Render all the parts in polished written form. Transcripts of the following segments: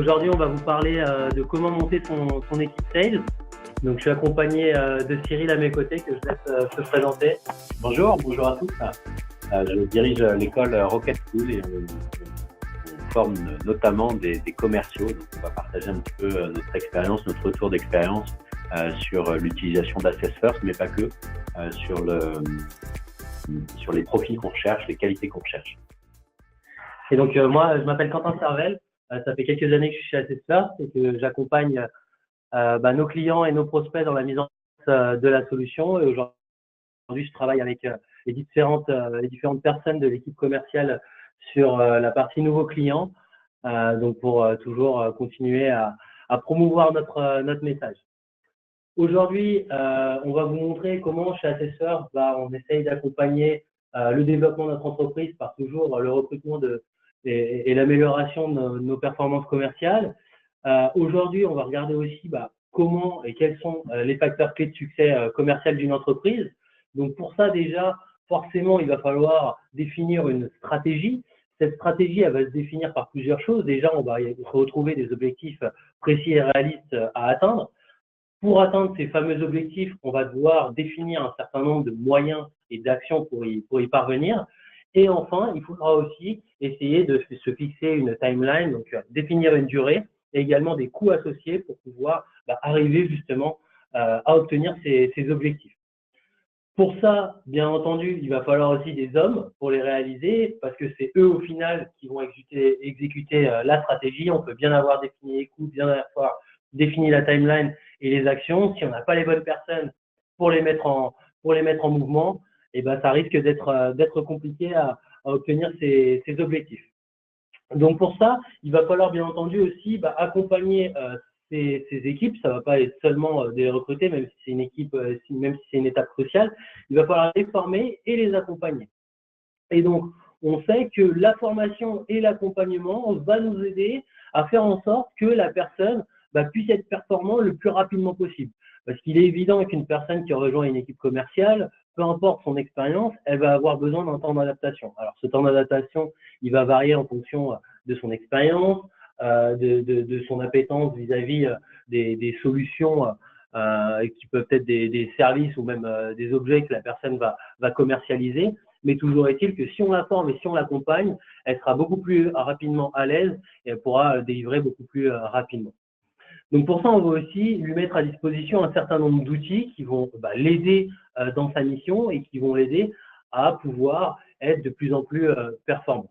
Aujourd'hui, on va vous parler de comment monter son équipe sales. Donc, je suis accompagné de Cyril à mes côtés que je laisse se présenter. Bonjour à tous. Je dirige l'école Rocket School et on forme notamment des commerciaux. Donc, on va partager un petit peu notre expérience, notre retour d'expérience sur l'utilisation d'Assess First, mais pas que, sur les profils qu'on recherche, les qualités qu'on recherche. Et donc, moi, je m'appelle Quentin Servel. Ça fait quelques années que je suis chez Assess First et que j'accompagne nos clients et nos prospects dans la mise en place de la solution. Et aujourd'hui, je travaille avec les différentes personnes de l'équipe commerciale sur la partie nouveaux clients, donc pour toujours continuer à promouvoir notre message. Aujourd'hui, on va vous montrer comment chez Assess First, on essaye d'accompagner le développement de notre entreprise par toujours le recrutement et l'amélioration de nos performances commerciales. Aujourd'hui, on va regarder aussi comment et quels sont les facteurs clés de succès commercial d'une entreprise. Donc pour ça, déjà, forcément, il va falloir définir une stratégie. Cette stratégie, elle va se définir par plusieurs choses. Déjà, on va retrouver des objectifs précis et réalistes à atteindre. Pour atteindre ces fameux objectifs, on va devoir définir un certain nombre de moyens et d'actions pour y parvenir. Et enfin, il faudra aussi essayer de se fixer une timeline, donc définir une durée et également des coûts associés pour pouvoir arriver justement à obtenir ces objectifs. Pour ça, bien entendu, il va falloir aussi des hommes pour les réaliser parce que c'est eux au final qui vont exécuter la stratégie. On peut bien avoir défini les coûts, bien avoir défini la timeline et les actions. Si on n'a pas les bonnes personnes pour les mettre en mouvement, ça risque d'être compliqué à obtenir ces objectifs. Donc pour ça, il va falloir bien entendu aussi accompagner ces équipes. Ça ne va pas être seulement des recruter, même si c'est une équipe, même si c'est une étape cruciale. Il va falloir les former et les accompagner. Et donc, on sait que la formation et l'accompagnement va nous aider à faire en sorte que la personne puisse être performante le plus rapidement possible. Parce qu'il est évident qu'une personne qui rejoint une équipe commerciale, peu importe son expérience, elle va avoir besoin d'un temps d'adaptation. Alors, ce temps d'adaptation, il va varier en fonction de son expérience, de son appétence vis-à-vis des solutions qui peuvent être des services ou même des objets que la personne va commercialiser. Mais toujours est-il que si on la forme et si on l'accompagne, elle sera beaucoup plus rapidement à l'aise et elle pourra délivrer beaucoup plus rapidement. Donc pour ça, on va aussi lui mettre à disposition un certain nombre d'outils qui vont l'aider dans sa mission et qui vont l'aider à pouvoir être de plus en plus performant.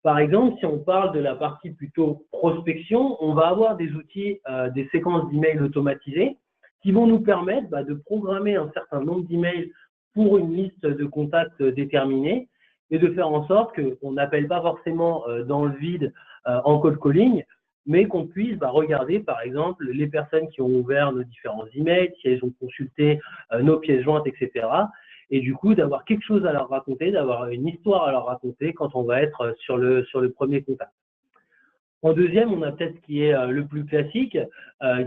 Par exemple, si on parle de la partie plutôt prospection, on va avoir des outils, des séquences d'emails automatisées qui vont nous permettre de programmer un certain nombre d'emails pour une liste de contacts déterminés et de faire en sorte qu'on n'appelle pas forcément dans le vide en cold calling, mais qu'on puisse regarder, par exemple, les personnes qui ont ouvert nos différents emails, si elles ont consulté nos pièces jointes, etc. Et du coup, d'avoir quelque chose à leur raconter, d'avoir une histoire à leur raconter quand on va être sur le premier contact. En deuxième, on a peut-être ce qui est le plus classique,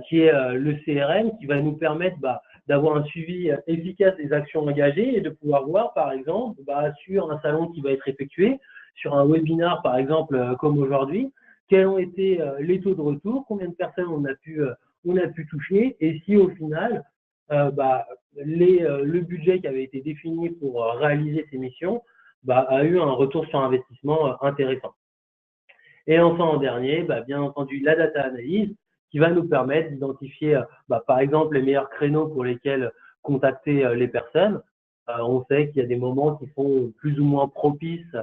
qui est le CRM, qui va nous permettre d'avoir un suivi efficace des actions engagées et de pouvoir voir, par exemple, sur un salon qui va être effectué, sur un webinar, par exemple, comme aujourd'hui, quels ont été les taux de retour, combien de personnes on a pu toucher et si au final, le budget qui avait été défini pour réaliser ces missions a eu un retour sur investissement intéressant. Et enfin, en dernier, bien entendu, la data analyse qui va nous permettre d'identifier, par exemple, les meilleurs créneaux pour lesquels contacter les personnes. On sait qu'il y a des moments qui sont plus ou moins propices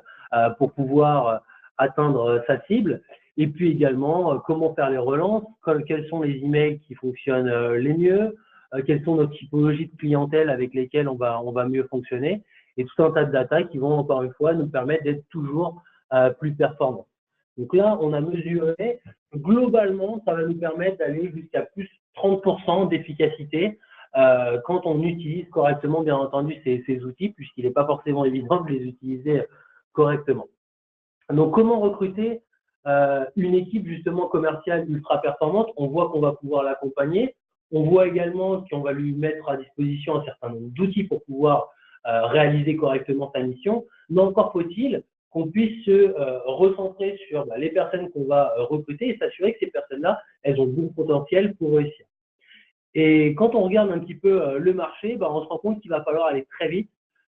pour pouvoir atteindre sa cible. Et puis également, comment faire les relances, quels sont les emails qui fonctionnent les mieux, quelles sont nos typologies de clientèle avec lesquelles on va mieux fonctionner, et tout un tas de data qui vont encore une fois nous permettre d'être toujours plus performants. Donc là, on a mesuré, globalement, ça va nous permettre d'aller jusqu'à plus 30% d'efficacité quand on utilise correctement, bien entendu, ces outils, puisqu'il n'est pas forcément évident de les utiliser correctement. Donc, comment recruter une équipe justement commerciale ultra performante? On voit qu'on va pouvoir l'accompagner. On voit également qu'on va lui mettre à disposition un certain nombre d'outils pour pouvoir réaliser correctement sa mission. Mais encore faut-il qu'on puisse se recentrer sur les personnes qu'on va recruter et s'assurer que ces personnes-là, elles ont le bon potentiel pour réussir. Et quand on regarde un petit peu le marché, on se rend compte qu'il va falloir aller très vite,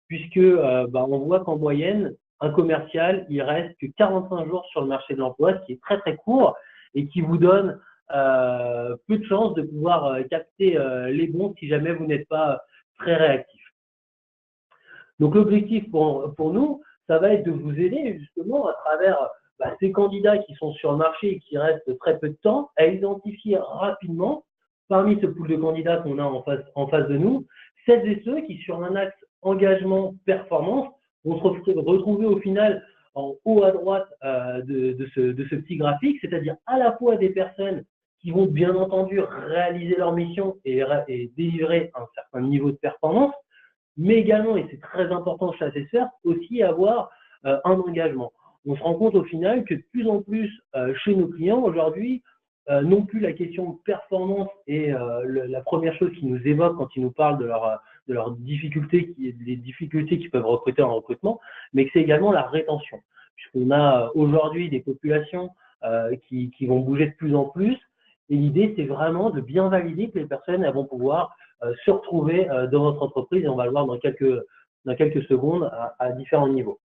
puisque on voit qu'en moyenne, un commercial, il reste que 45 jours sur le marché de l'emploi, ce qui est très très court et qui vous donne peu de chances de pouvoir capter les bons si jamais vous n'êtes pas très réactif. Donc l'objectif pour nous, ça va être de vous aider justement à travers ces candidats qui sont sur le marché et qui restent très peu de temps, à identifier rapidement parmi ce pool de candidats qu'on a en face de nous, celles et ceux qui sur un axe engagement-performance vont se retrouver au final en haut à droite de ce petit graphique, c'est-à-dire à la fois des personnes qui vont bien entendu réaliser leur mission et délivrer un certain niveau de performance, mais également, et c'est très important chez ACSR, aussi avoir un engagement. On se rend compte au final que de plus en plus chez nos clients aujourd'hui, non plus la question de performance est la première chose qu'ils nous évoquent quand ils nous parlent de leurs difficultés, les difficultés qu'ils peuvent recruter en recrutement, mais que c'est également la rétention. Puisqu'on a aujourd'hui des populations qui vont bouger de plus en plus, et l'idée, c'est vraiment de bien valider que les personnes elles vont pouvoir se retrouver dans votre entreprise, et on va le voir dans quelques secondes à différents niveaux.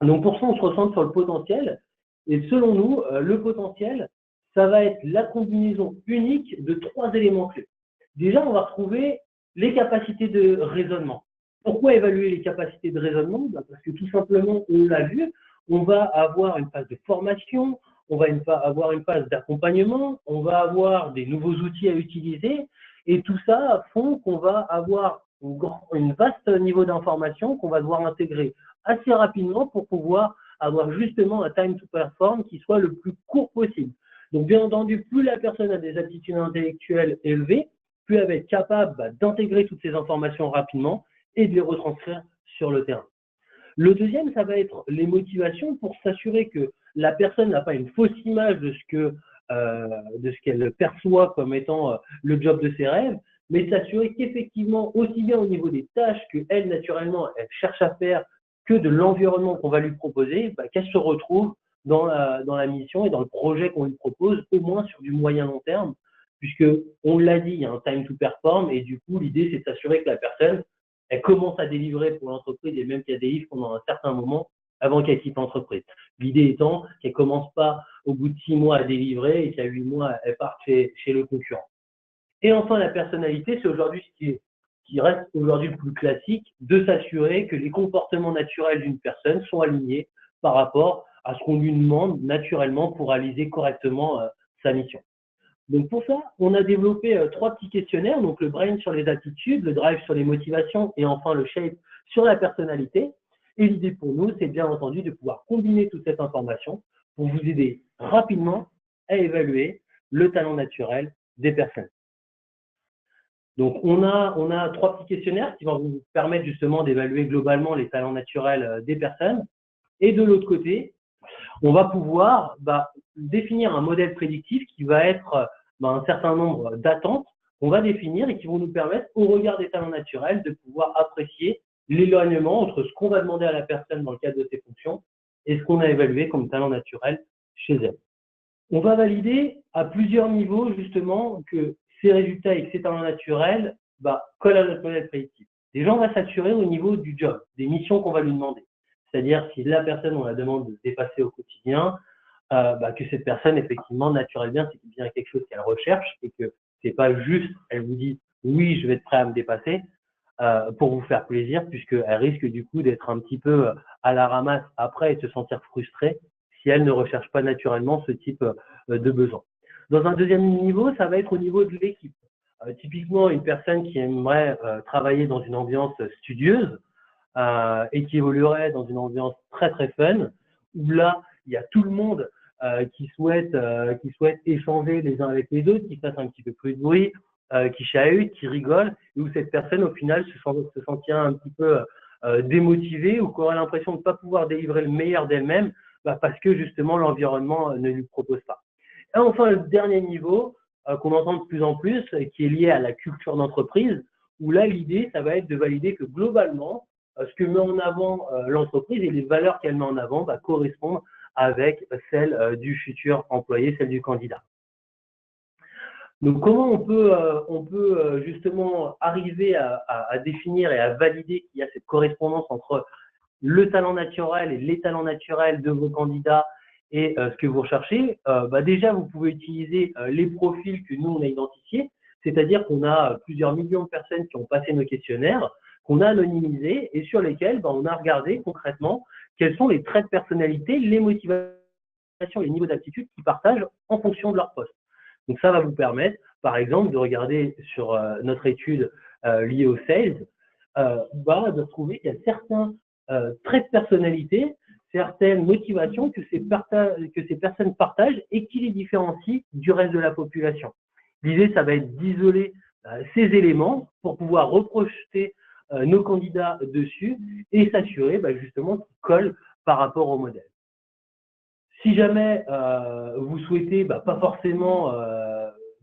Donc pour ça, on se recentre sur le potentiel, et selon nous, le potentiel, ça va être la combinaison unique de 3 éléments clés. Déjà, on va retrouver les capacités de raisonnement. Pourquoi évaluer les capacités de raisonnement? Parce que tout simplement, on l'a vu, on va avoir une phase de formation, on va avoir une phase d'accompagnement, on va avoir des nouveaux outils à utiliser, et tout ça font qu'on va avoir un vaste niveau d'information qu'on va devoir intégrer assez rapidement pour pouvoir avoir justement un time to perform qui soit le plus court possible. Donc, bien entendu, plus la personne a des aptitudes intellectuelles élevées, plus elle va être capable d'intégrer toutes ces informations rapidement et de les retranscrire sur le terrain. Le deuxième, ça va être les motivations pour s'assurer que la personne n'a pas une fausse image de ce qu'elle perçoit comme étant le job de ses rêves, mais s'assurer qu'effectivement, aussi bien au niveau des tâches qu'elle, naturellement, elle cherche à faire, que de l'environnement qu'on va lui proposer, qu'elle se retrouve dans la mission et dans le projet qu'on lui propose, au moins sur du moyen long terme, puisque on l'a dit, il y a un time to perform, et du coup, l'idée, c'est de s'assurer que la personne, elle commence à délivrer pour l'entreprise et même qu'elle délivre pendant un certain moment avant qu'elle quitte l'entreprise. L'idée étant qu'elle ne commence pas au bout de 6 mois à délivrer et qu'à 8 mois, elle parte chez le concurrent. Et enfin, la personnalité, c'est aujourd'hui ce qui reste aujourd'hui le plus classique, de s'assurer que les comportements naturels d'une personne sont alignés par rapport à ce qu'on lui demande naturellement pour réaliser correctement sa mission. Donc pour ça, on a développé 3 petits questionnaires, donc le brain sur les attitudes, le drive sur les motivations et enfin le shape sur la personnalité. Et l'idée pour nous, c'est bien entendu de pouvoir combiner toute cette information pour vous aider rapidement à évaluer le talent naturel des personnes. Donc on a 3 petits questionnaires qui vont vous permettre justement d'évaluer globalement les talents naturels des personnes. Et de l'autre côté, on va pouvoir définir un modèle prédictif qui va être un certain nombre d'attentes qu'on va définir et qui vont nous permettre, au regard des talents naturels, de pouvoir apprécier l'éloignement entre ce qu'on va demander à la personne dans le cadre de ses fonctions et ce qu'on a évalué comme talent naturel chez elle. On va valider à plusieurs niveaux justement que ces résultats et que ces talents naturels collent à notre modèle prédictif. Déjà, on va s'assurer au niveau du job, des missions qu'on va lui demander. C'est-à-dire si la personne, on la demande de se dépasser au quotidien, que cette personne, effectivement, naturellement, c'est bien quelque chose qu'elle recherche et que c'est pas juste, elle vous dit oui, je vais être prêt à me dépasser pour vous faire plaisir, puisqu'elle risque du coup d'être un petit peu à la ramasse après et de se sentir frustrée si elle ne recherche pas naturellement ce type de besoin. Dans un deuxième niveau, ça va être au niveau de l'équipe. Typiquement, une personne qui aimerait travailler dans une ambiance studieuse, et qui évoluerait dans une ambiance très très fun, où là, il y a tout le monde qui souhaite échanger les uns avec les autres, qui fasse un petit peu plus de bruit, qui chahute, qui rigole, et où cette personne, au final, se sentira un petit peu démotivée ou qui aura l'impression de ne pas pouvoir délivrer le meilleur d'elle-même parce que justement l'environnement ne lui propose pas. Et enfin, le dernier niveau qu'on entend de plus en plus, qui est lié à la culture d'entreprise, où là, l'idée, ça va être de valider que globalement, ce que met en avant l'entreprise et les valeurs qu'elle met en avant correspondent avec celles du futur employé, celles du candidat. Donc, comment on peut justement arriver à définir et à valider qu'il y a cette correspondance entre le talent naturel et les talents naturels de vos candidats et ce que vous recherchez? Déjà, vous pouvez utiliser les profils que nous, on a identifiés, c'est-à-dire qu'on a plusieurs millions de personnes qui ont passé nos questionnaires, qu'on a anonymisés et sur lesquels on a regardé concrètement quels sont les traits de personnalité, les motivations, les niveaux d'aptitude qu'ils partagent en fonction de leur poste. Donc, ça va vous permettre, par exemple, de regarder sur notre étude liée au sales, de trouver qu'il y a certains traits de personnalité, certaines motivations que ces personnes partagent et qui les différencient du reste de la population. L'idée, ça va être d'isoler ces éléments pour pouvoir reprojeter nos candidats dessus et s'assurer justement qu'ils collent par rapport au modèle. Si jamais vous souhaitez pas forcément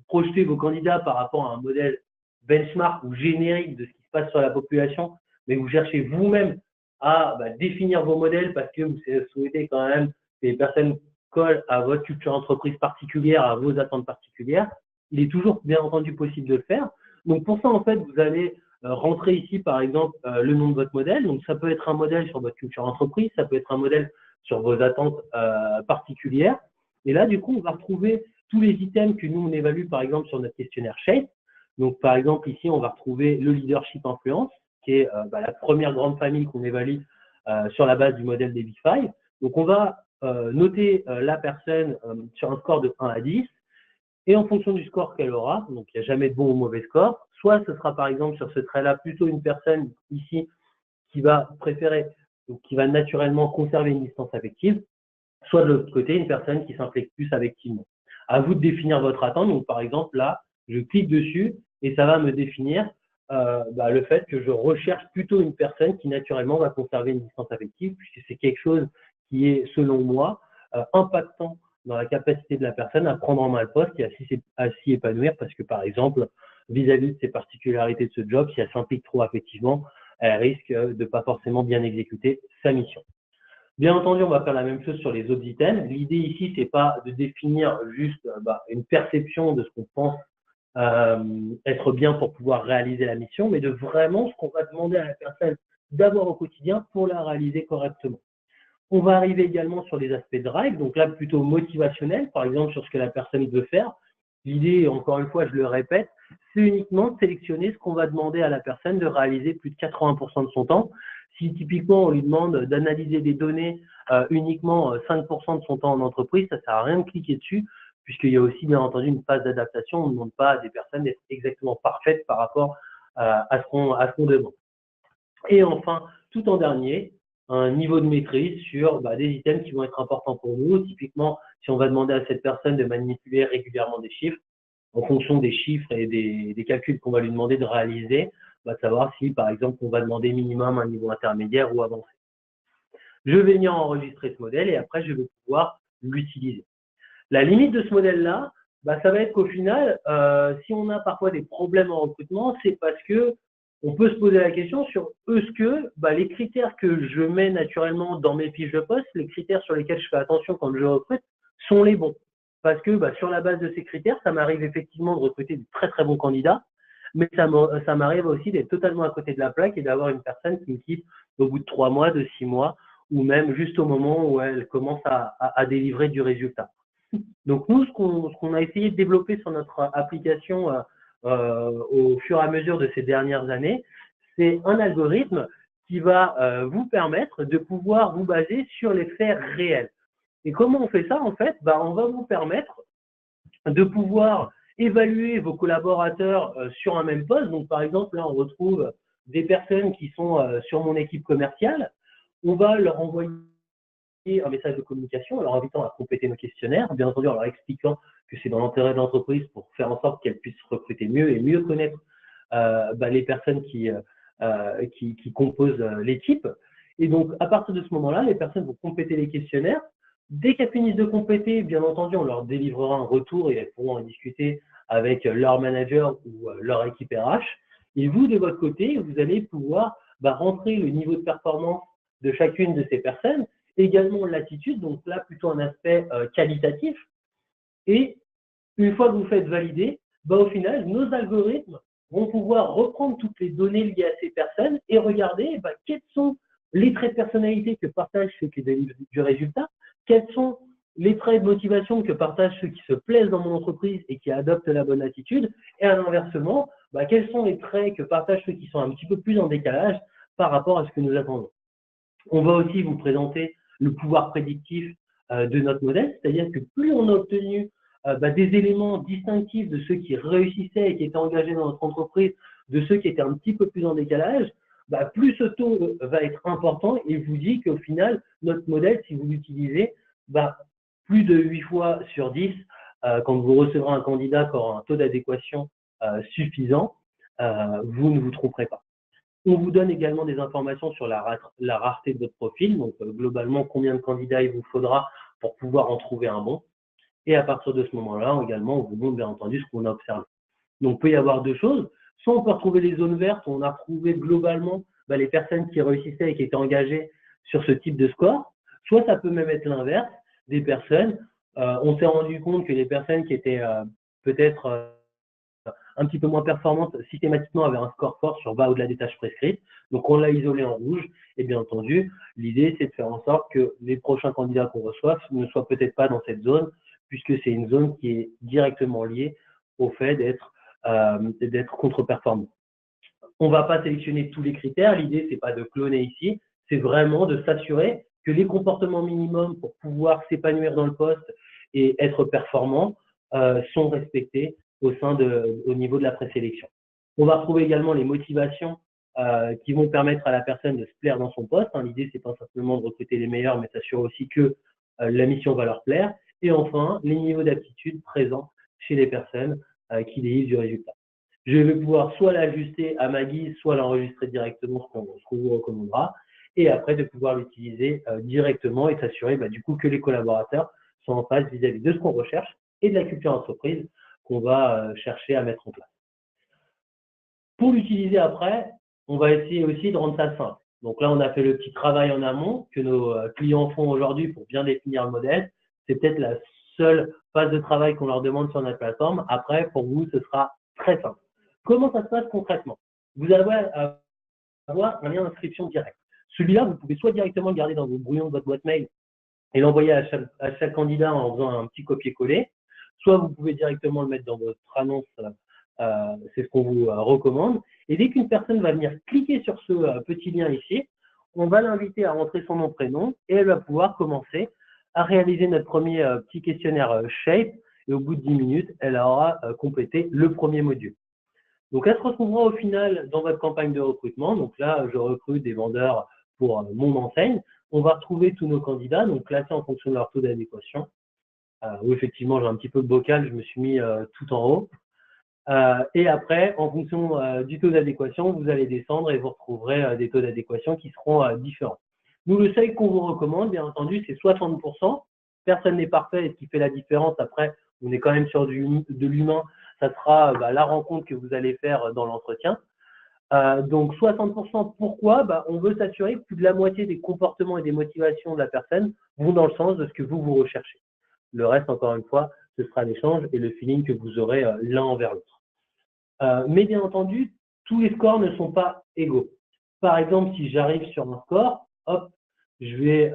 projeter vos candidats par rapport à un modèle benchmark ou générique de ce qui se passe sur la population, mais vous cherchez vous-même à définir vos modèles parce que vous souhaitez quand même que les personnes collent à votre culture entreprise particulière, à vos attentes particulières, il est toujours bien entendu possible de le faire. Donc pour ça, en fait, vous allez rentrer ici, par exemple, le nom de votre modèle. Donc ça peut être un modèle sur votre culture entreprise, ça peut être un modèle sur vos attentes particulières. Et là, du coup, on va retrouver tous les items que nous, on évalue, par exemple, sur notre questionnaire SHAPE. Donc, par exemple, ici, on va retrouver le leadership influence, qui est la première grande famille qu'on évalue sur la base du modèle des Big Five. Donc, on va noter la personne sur un score de 1 à 10. Et en fonction du score qu'elle aura, donc il n'y a jamais de bon ou mauvais score, soit ce sera, par exemple, sur ce trait-là, plutôt une personne ici qui va préférer, donc qui va naturellement conserver une distance affective, soit de l'autre côté, une personne qui s'implique plus affectivement. À vous de définir votre attente. Donc, par exemple, là, je clique dessus et ça va me définir le fait que je recherche plutôt une personne qui, naturellement, va conserver une distance affective, puisque c'est quelque chose qui est, selon moi, impactant dans la capacité de la personne à prendre en main le poste et à s'y épanouir, parce que, par exemple, vis-à-vis de ses particularités de ce job, si elle s'implique trop affectivement, elle risque de ne pas forcément bien exécuter sa mission. Bien entendu, on va faire la même chose sur les autres items. L'idée ici, c'est pas de définir juste une perception de ce qu'on pense être bien pour pouvoir réaliser la mission, mais de vraiment ce qu'on va demander à la personne d'avoir au quotidien pour la réaliser correctement. On va arriver également sur les aspects drive, donc là plutôt motivationnel, par exemple sur ce que la personne veut faire. L'idée, encore une fois, je le répète, c'est uniquement de sélectionner ce qu'on va demander à la personne de réaliser plus de 80% de son temps. Si typiquement on lui demande d'analyser des données uniquement 5% de son temps en entreprise, ça ne sert à rien de cliquer dessus, puisqu'il y a aussi bien entendu une phase d'adaptation. On ne demande pas à des personnes d'être exactement parfaites par rapport à ce qu'on demande. Et enfin, tout en dernier, un niveau de maîtrise sur des items qui vont être importants pour nous. Typiquement, si on va demander à cette personne de manipuler régulièrement des chiffres, en fonction des chiffres et des calculs qu'on va lui demander de réaliser, on va savoir si, par exemple, on va demander minimum un niveau intermédiaire ou avancé. Je vais venir enregistrer ce modèle et après, je vais pouvoir l'utiliser. La limite de ce modèle-là, ça va être qu'au final, si on a parfois des problèmes en recrutement, c'est parce que on peut se poser la question sur est-ce que les critères que je mets naturellement dans mes fiches de poste, les critères sur lesquels je fais attention quand je recrute, sont les bons. Parce que sur la base de ces critères, ça m'arrive effectivement de recruter de très très bons candidats, mais ça m'arrive aussi d'être totalement à côté de la plaque et d'avoir une personne qui me quitte au bout de 3 mois, de 6 mois, ou même juste au moment où elle commence à délivrer du résultat. Donc nous, ce qu'on a essayé de développer sur notre application au fur et à mesure de ces dernières années, c'est un algorithme qui va vous permettre de pouvoir vous baser sur les faits réels. Et comment on fait ça en fait? On va vous permettre de pouvoir évaluer vos collaborateurs sur un même poste. Donc par exemple, là on retrouve des personnes qui sont sur mon équipe commerciale. On va leur envoyer un message de communication en leur invitant à compléter nos questionnaires, bien entendu en leur expliquant que c'est dans l'intérêt de l'entreprise pour faire en sorte qu'elle puisse recruter mieux et mieux connaître les personnes qui composent l'équipe. Et donc, à partir de ce moment-là, les personnes vont compléter les questionnaires. Dès qu'elles finissent de compléter, bien entendu, on leur délivrera un retour et elles pourront en discuter avec leur manager ou leur équipe RH. Et vous, de votre côté, vous allez pouvoir rentrer le niveau de performance de chacune de ces personnes, également l'attitude, donc là plutôt un aspect qualitatif. Et une fois que vous faites valider, au final, nos algorithmes vont pouvoir reprendre toutes les données liées à ces personnes et regarder quels sont les traits de personnalité que partagent ceux qui délivrent du résultat, quels sont les traits de motivation que partagent ceux qui se plaisent dans mon entreprise et qui adoptent la bonne attitude, et à l'inversement, quels sont les traits que partagent ceux qui sont un petit peu plus en décalage par rapport à ce que nous attendons. On va aussi vous présenter le pouvoir prédictif de notre modèle, c'est-à-dire que plus on a obtenu des éléments distinctifs de ceux qui réussissaient et qui étaient engagés dans notre entreprise, de ceux qui étaient un petit peu plus en décalage, plus ce taux va être important et vous dit qu'au final, notre modèle, si vous l'utilisez, plus de 8 fois sur 10, quand vous recevrez un candidat qui aura un taux d'adéquation suffisant, vous ne vous tromperez pas. On vous donne également des informations sur la rareté de votre profil, donc globalement combien de candidats il vous faudra pour pouvoir en trouver un bon. Et à partir de ce moment-là, également, on vous montre bien entendu ce qu'on a observé. Donc, il peut y avoir deux choses. Soit on peut retrouver les zones vertes où on a retrouvé globalement les personnes qui réussissaient et qui étaient engagées sur ce type de score. Soit ça peut même être l'inverse, des personnes. On s'est rendu compte que les personnes qui étaient peut-être un petit peu moins performantes systématiquement avaient un score fort sur bas au-delà des tâches prescrites. Donc, on l'a isolé en rouge. Et bien entendu, l'idée, c'est de faire en sorte que les prochains candidats qu'on reçoive ne soient peut-être pas dans cette zone, puisque c'est une zone qui est directement liée au fait d'être contre-performant. On ne va pas sélectionner tous les critères. L'idée, ce n'est pas de cloner ici. C'est vraiment de s'assurer que les comportements minimums pour pouvoir s'épanouir dans le poste et être performant sont respectés au niveau de la présélection. On va retrouver également les motivations qui vont permettre à la personne de se plaire dans son poste. L'idée, ce n'est pas simplement de recruter les meilleurs, mais s'assurer aussi que la mission va leur plaire. Et enfin, les niveaux d'aptitude présents chez les personnes qui délivrent du résultat. Je vais pouvoir soit l'ajuster à ma guise, soit l'enregistrer directement, ce qu'on vous recommandera, et après de pouvoir l'utiliser directement et s'assurer du coup que les collaborateurs sont en phase vis-à-vis de ce qu'on recherche et de la culture d'entreprise qu'on va chercher à mettre en place. Pour l'utiliser après, on va essayer aussi de rendre ça simple. Donc là, on a fait le petit travail en amont que nos clients font aujourd'hui pour bien définir le modèle. C'est peut-être la seule phase de travail qu'on leur demande sur notre plateforme. Après, pour vous, ce sera très simple. Comment ça se passe concrètement? Vous allez avoir un lien d'inscription direct. Celui-là, vous pouvez soit directement le garder dans vos brouillons de votre boîte mail et l'envoyer à chaque candidat en faisant un petit copier-coller, soit vous pouvez directement le mettre dans votre annonce, c'est ce qu'on vous recommande. Et dès qu'une personne va venir cliquer sur ce petit lien ici, on va l'inviter à rentrer son nom, prénom, et elle va pouvoir commencer à réaliser notre premier petit questionnaire Shape, et au bout de 10 minutes, elle aura complété le premier module. Donc, elle se retrouvera au final dans votre campagne de recrutement. Donc là, je recrute des vendeurs pour mon enseigne. On va retrouver tous nos candidats, donc classés en fonction de leur taux d'adéquation. Où effectivement, j'ai un petit peu de bocal, je me suis mis tout en haut. Et après, en fonction du taux d'adéquation, vous allez descendre et vous retrouverez des taux d'adéquation qui seront différents. Nous, le seuil qu'on vous recommande, bien entendu, c'est 60%. Personne n'est parfait et ce qui fait la différence, après, on est quand même sur de l'humain, ça sera la rencontre que vous allez faire dans l'entretien. Donc 60%, pourquoi? On veut s'assurer que plus de la moitié des comportements et des motivations de la personne vont dans le sens de ce que vous recherchez. Le reste, encore une fois, ce sera l'échange et le feeling que vous aurez l'un envers l'autre. Mais bien entendu, tous les scores ne sont pas égaux. Par exemple, si j'arrive sur un score, hop, je vais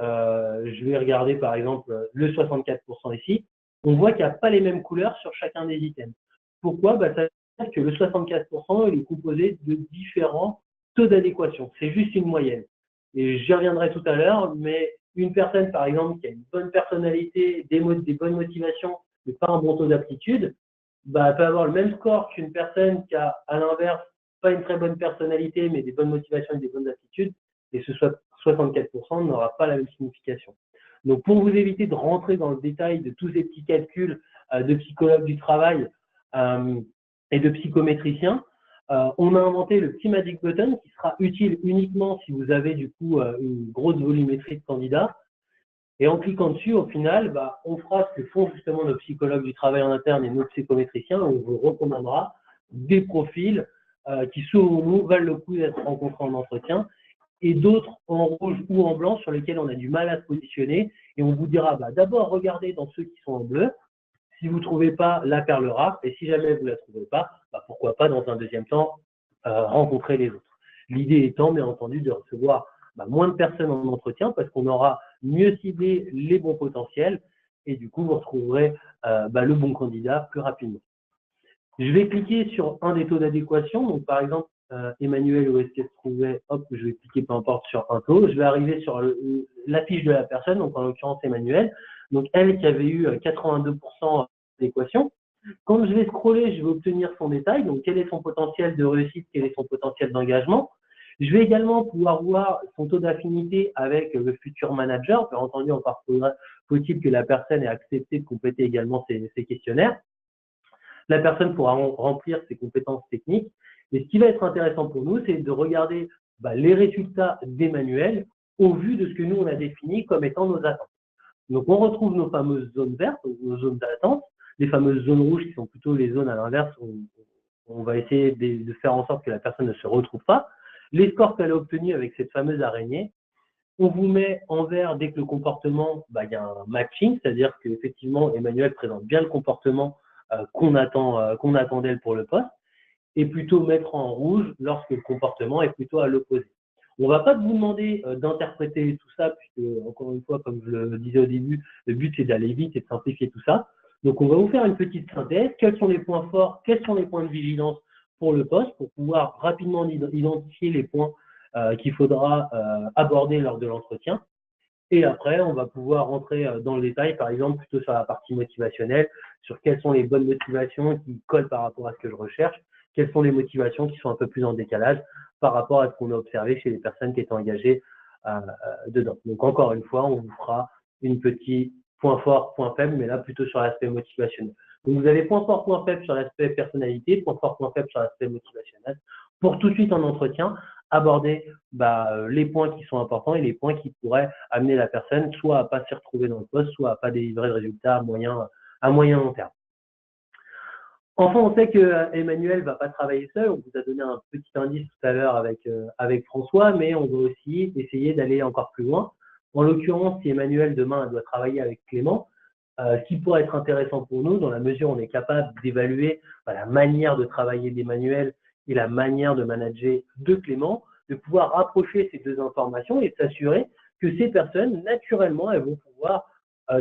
regarder par exemple le 64% ici. On voit qu'il n'y a pas les mêmes couleurs sur chacun des items. Pourquoi? Ça veut dire que le 64%, il est composé de différents taux d'adéquation. C'est juste une moyenne. Et j'y reviendrai tout à l'heure, mais une personne, par exemple, qui a une bonne personnalité, des bonnes motivations, mais pas un bon taux d'aptitude, elle peut avoir le même score qu'une personne qui a, à l'inverse, pas une très bonne personnalité, mais des bonnes motivations et des bonnes aptitudes, et ce 64% n'aura pas la même signification. Donc, pour vous éviter de rentrer dans le détail de tous ces petits calculs de psychologues du travail et de psychométriciens, on a inventé le petit Magic Button qui sera utile uniquement si vous avez du coup une grosse volumétrie de candidats. Et en cliquant dessus, au final, on fera ce que font justement nos psychologues du travail en interne et nos psychométriciens. On vous recommandera des profils qui, selon nous, valent le coup d'être rencontrés en entretien, et d'autres en rouge ou en blanc sur lesquels on a du mal à se positionner. Et on vous dira, d'abord, regardez dans ceux qui sont en bleu. Si vous ne trouvez pas la perle rare, et si jamais vous ne la trouvez pas, pourquoi pas, dans un deuxième temps, rencontrer les autres. L'idée étant, bien entendu, de recevoir moins de personnes en entretien parce qu'on aura mieux ciblé les bons potentiels et du coup, vous retrouverez le bon candidat plus rapidement. Je vais cliquer sur un des taux d'adéquation. Donc, par exemple, Emmanuel, où est-ce qu'elle se trouvait? Hop, je vais cliquer peu importe sur un taux. Je vais arriver sur la fiche de la personne, donc en l'occurrence Emmanuel. Donc, elle qui avait eu 82% d'adéquation. Quand je vais scroller, je vais obtenir son détail. Donc, quel est son potentiel de réussite, quel est son potentiel d'engagement. Je vais également pouvoir voir son taux d'affinité avec le futur manager. Bien entendu, encore faut-il que la personne ait accepté de compléter également ces questionnaires. La personne pourra remplir ses compétences techniques. Et ce qui va être intéressant pour nous, c'est de regarder les résultats d'Emmanuel au vu de ce que nous, on a défini comme étant nos attentes. Donc, on retrouve nos fameuses zones vertes, nos zones d'attente, les fameuses zones rouges qui sont plutôt les zones à l'inverse où on va essayer de faire en sorte que la personne ne se retrouve pas. Les scores qu'elle a obtenus avec cette fameuse araignée, on vous met en vert dès que le comportement, il y a un matching, c'est-à-dire qu'effectivement, Emmanuel présente bien le comportement qu'on attend d'elle pour le poste, et plutôt mettre en rouge lorsque le comportement est plutôt à l'opposé. On ne va pas vous demander d'interpréter tout ça, puisque, encore une fois, comme je le disais au début, le but c'est d'aller vite et de simplifier tout ça. Donc, on va vous faire une petite synthèse. Quels sont les points forts, quels sont les points de vigilance pour le poste, pour pouvoir rapidement identifier les points qu'il faudra aborder lors de l'entretien. Et après, on va pouvoir rentrer dans le détail, par exemple, plutôt sur la partie motivationnelle, sur quelles sont les bonnes motivations qui collent par rapport à ce que je recherche, quelles sont les motivations qui sont un peu plus en décalage par rapport à ce qu'on a observé chez les personnes qui étaient engagées dedans. Donc, encore une fois, on vous fera une petite point fort, point faible, mais là, plutôt sur l'aspect motivationnel. Donc, vous avez point fort, point faible sur l'aspect personnalité, point fort, point faible sur l'aspect motivationnel. Pour tout de suite en entretien, aborder les points qui sont importants et les points qui pourraient amener la personne soit à ne pas s'y retrouver dans le poste, soit à ne pas délivrer de résultats à moyen long terme. Enfin, on sait que Emmanuel ne va pas travailler seul. On vous a donné un petit indice tout à l'heure avec François, mais on va aussi essayer d'aller encore plus loin. En l'occurrence, si Emmanuel demain doit travailler avec Clément, ce qui pourrait être intéressant pour nous, dans la mesure où on est capable d'évaluer la manière de travailler d'Emmanuel et la manière de manager de Clément, de pouvoir rapprocher ces deux informations et de s'assurer que ces personnes, naturellement, elles vont pouvoir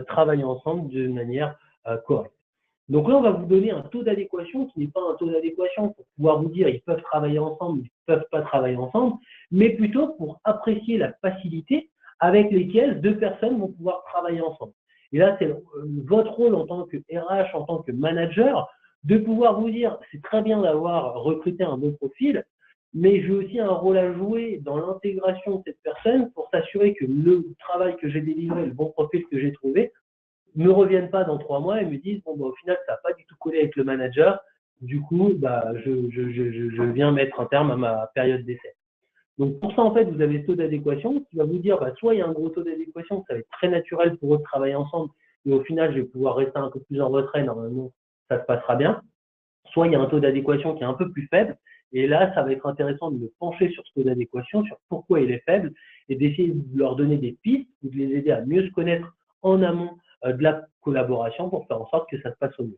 travailler ensemble de manière correcte. Donc là, on va vous donner un taux d'adéquation qui n'est pas un taux d'adéquation pour pouvoir vous dire ils peuvent travailler ensemble, ils ne peuvent pas travailler ensemble, mais plutôt pour apprécier la facilité avec lesquelles deux personnes vont pouvoir travailler ensemble. Et là, c'est votre rôle en tant que RH, en tant que manager, de pouvoir vous dire c'est très bien d'avoir recruté un bon profil, mais j'ai aussi un rôle à jouer dans l'intégration de cette personne pour s'assurer que le travail que j'ai délivré, le bon profil que j'ai trouvé, ne reviennent pas dans 3 mois et me disent bon, au final, ça n'a pas du tout collé avec le manager. Du coup, je viens mettre un terme à ma période d'essai. Donc, pour ça, en fait, vous avez le taux d'adéquation qui va vous dire soit il y a un gros taux d'adéquation, ça va être très naturel pour eux de travailler ensemble, et au final, je vais pouvoir rester un peu plus en retrait. Normalement, ça se passera bien. Soit il y a un taux d'adéquation qui est un peu plus faible, et là, ça va être intéressant de me pencher sur ce taux d'adéquation, sur pourquoi il est faible, et d'essayer de leur donner des pistes ou de les aider à mieux se connaître en amont de la collaboration pour faire en sorte que ça se passe au mieux.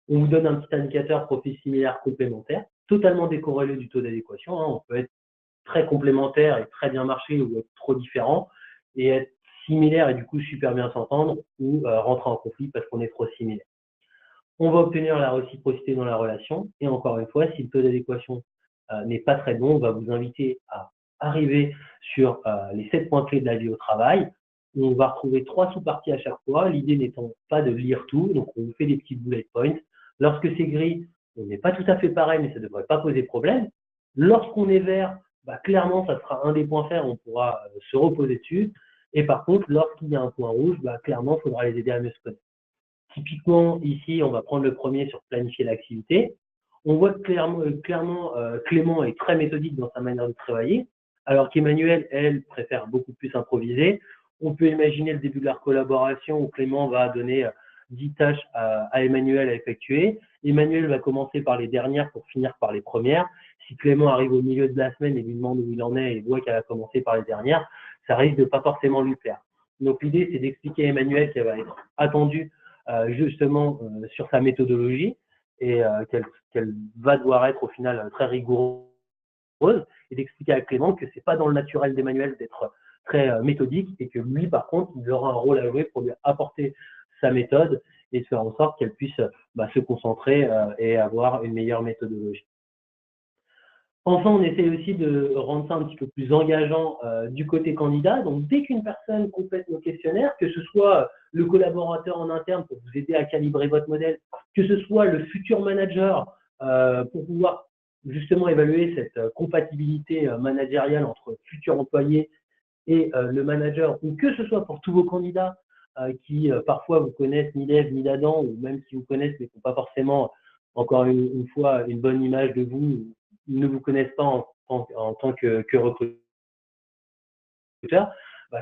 On vous donne un petit indicateur profil similaire complémentaire, totalement décorrélé du taux d'adéquation. On peut être très complémentaire et très bien marcher ou être trop différent et être similaire et du coup super bien s'entendre ou rentrer en conflit parce qu'on est trop similaire. On va obtenir la réciprocité dans la relation et encore une fois, si le taux d'adéquation n'est pas très bon, on va vous inviter à arriver sur les 7 points clés de la vie au travail. On va retrouver 3 sous-parties à chaque fois, l'idée n'étant pas de lire tout, donc on vous fait des petits bullet points. Lorsque c'est gris, on n'est pas tout à fait pareil, mais ça ne devrait pas poser problème. Lorsqu'on est vert, clairement, ça sera un des points faibles, on pourra se reposer dessus. Et par contre, lorsqu'il y a un point rouge, clairement, il faudra les aider à mieux se connaître. Typiquement, ici, on va prendre le premier sur planifier l'activité. On voit que clairement Clément est très méthodique dans sa manière de travailler, alors qu'Emmanuel, elle, préfère beaucoup plus improviser. On peut imaginer le début de leur collaboration où Clément va donner 10 tâches à Emmanuel à effectuer. Emmanuel va commencer par les dernières pour finir par les premières. Si Clément arrive au milieu de la semaine et lui demande où il en est et voit qu'elle a commencé par les dernières, ça risque de pas forcément lui plaire. Donc l'idée, c'est d'expliquer à Emmanuel qu'elle va être attendue justement sur sa méthodologie et qu'elle va devoir être au final très rigoureuse, et d'expliquer à Clément que c'est pas dans le naturel d'Emmanuel d'être très méthodique et que lui, par contre, il aura un rôle à jouer pour lui apporter sa méthode et faire en sorte qu'elle puisse se concentrer et avoir une meilleure méthodologie. Enfin, on essaie aussi de rendre ça un petit peu plus engageant du côté candidat. Donc, dès qu'une personne complète nos questionnaires, que ce soit le collaborateur en interne pour vous aider à calibrer votre modèle, que ce soit le futur manager pour pouvoir justement évaluer cette compatibilité managériale entre futur employé et le manager, ou que ce soit pour tous vos candidats qui parfois vous connaissent ni d'Ève ni d'Adam, ou même qui vous connaissent mais qui n'ont pas forcément, encore une fois, une bonne image de vous, ils ne vous connaissent pas en tant que recruteur,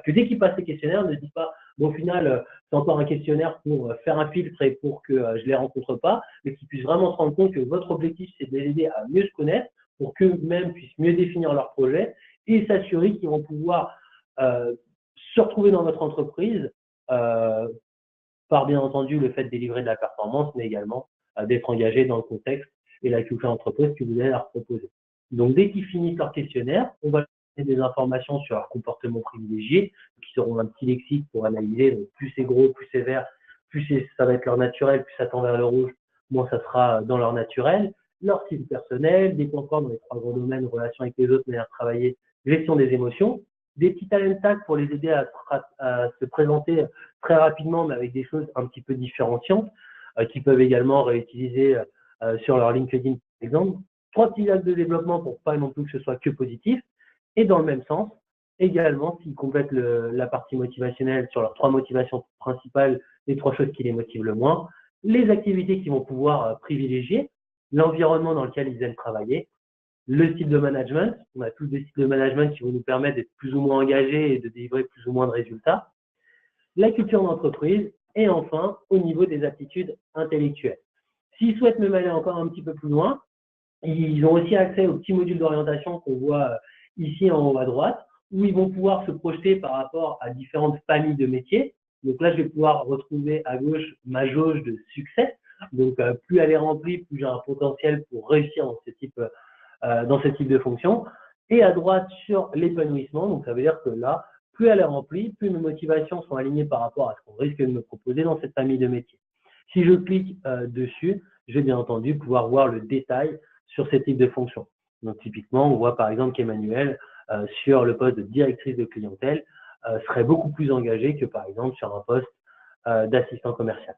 que dès qu'ils passent les questionnaires, ne disent pas bon, au final, c'est encore un questionnaire pour faire un filtre et pour que je les rencontre pas, mais qu'ils puissent vraiment se rendre compte que votre objectif, c'est de les aider à mieux se connaître pour qu'eux-mêmes puissent mieux définir leur projet et s'assurer qu'ils vont pouvoir se retrouver dans votre entreprise par bien entendu le fait de délivrer de la performance, mais également d'être engagé dans le contexte et la culture d'entreprise que vous allez leur proposer. Donc, dès qu'ils finissent leur questionnaire, on va donner des informations sur leur comportement privilégié, qui seront un petit lexique pour analyser. Donc, plus c'est gros, plus c'est vert, plus ça va être leur naturel, plus ça tend vers le rouge, moins ça sera dans leur naturel. Leur style personnel, des points forts dans les 3 grands domaines, relations avec les autres, manière de travailler, gestion des émotions. Des petits talent tags pour les aider à se présenter très rapidement, mais avec des choses un petit peu différenciantes, qui peuvent également réutiliser sur leur LinkedIn, par exemple. 3 petits axes de développement pour pas non plus que ce soit que positif. Et dans le même sens, également, s'ils complètent la partie motivationnelle sur leurs 3 motivations principales, les 3 choses qui les motivent le moins, les activités qu'ils vont pouvoir privilégier, l'environnement dans lequel ils aiment travailler, le style de management. On a tous des styles de management qui vont nous permettre d'être plus ou moins engagés et de délivrer plus ou moins de résultats. La culture d'entreprise et enfin, au niveau des aptitudes intellectuelles. S'ils souhaitent même aller encore un petit peu plus loin, ils ont aussi accès au petit module d'orientation qu'on voit ici en haut à droite, où ils vont pouvoir se projeter par rapport à différentes familles de métiers. Donc là, je vais pouvoir retrouver à gauche ma jauge de succès. Donc, plus elle est remplie, plus j'ai un potentiel pour réussir dans ce type de fonction. Et à droite, sur l'épanouissement. Donc, ça veut dire que là, plus elle est remplie, plus mes motivations sont alignées par rapport à ce qu'on risque de me proposer dans cette famille de métiers. Si je clique dessus, je vais bien entendu pouvoir voir le détail sur ces types de fonctions. Donc, typiquement, on voit par exemple qu'Emmanuel, sur le poste de directrice de clientèle, serait beaucoup plus engagée que par exemple sur un poste d'assistant commercial.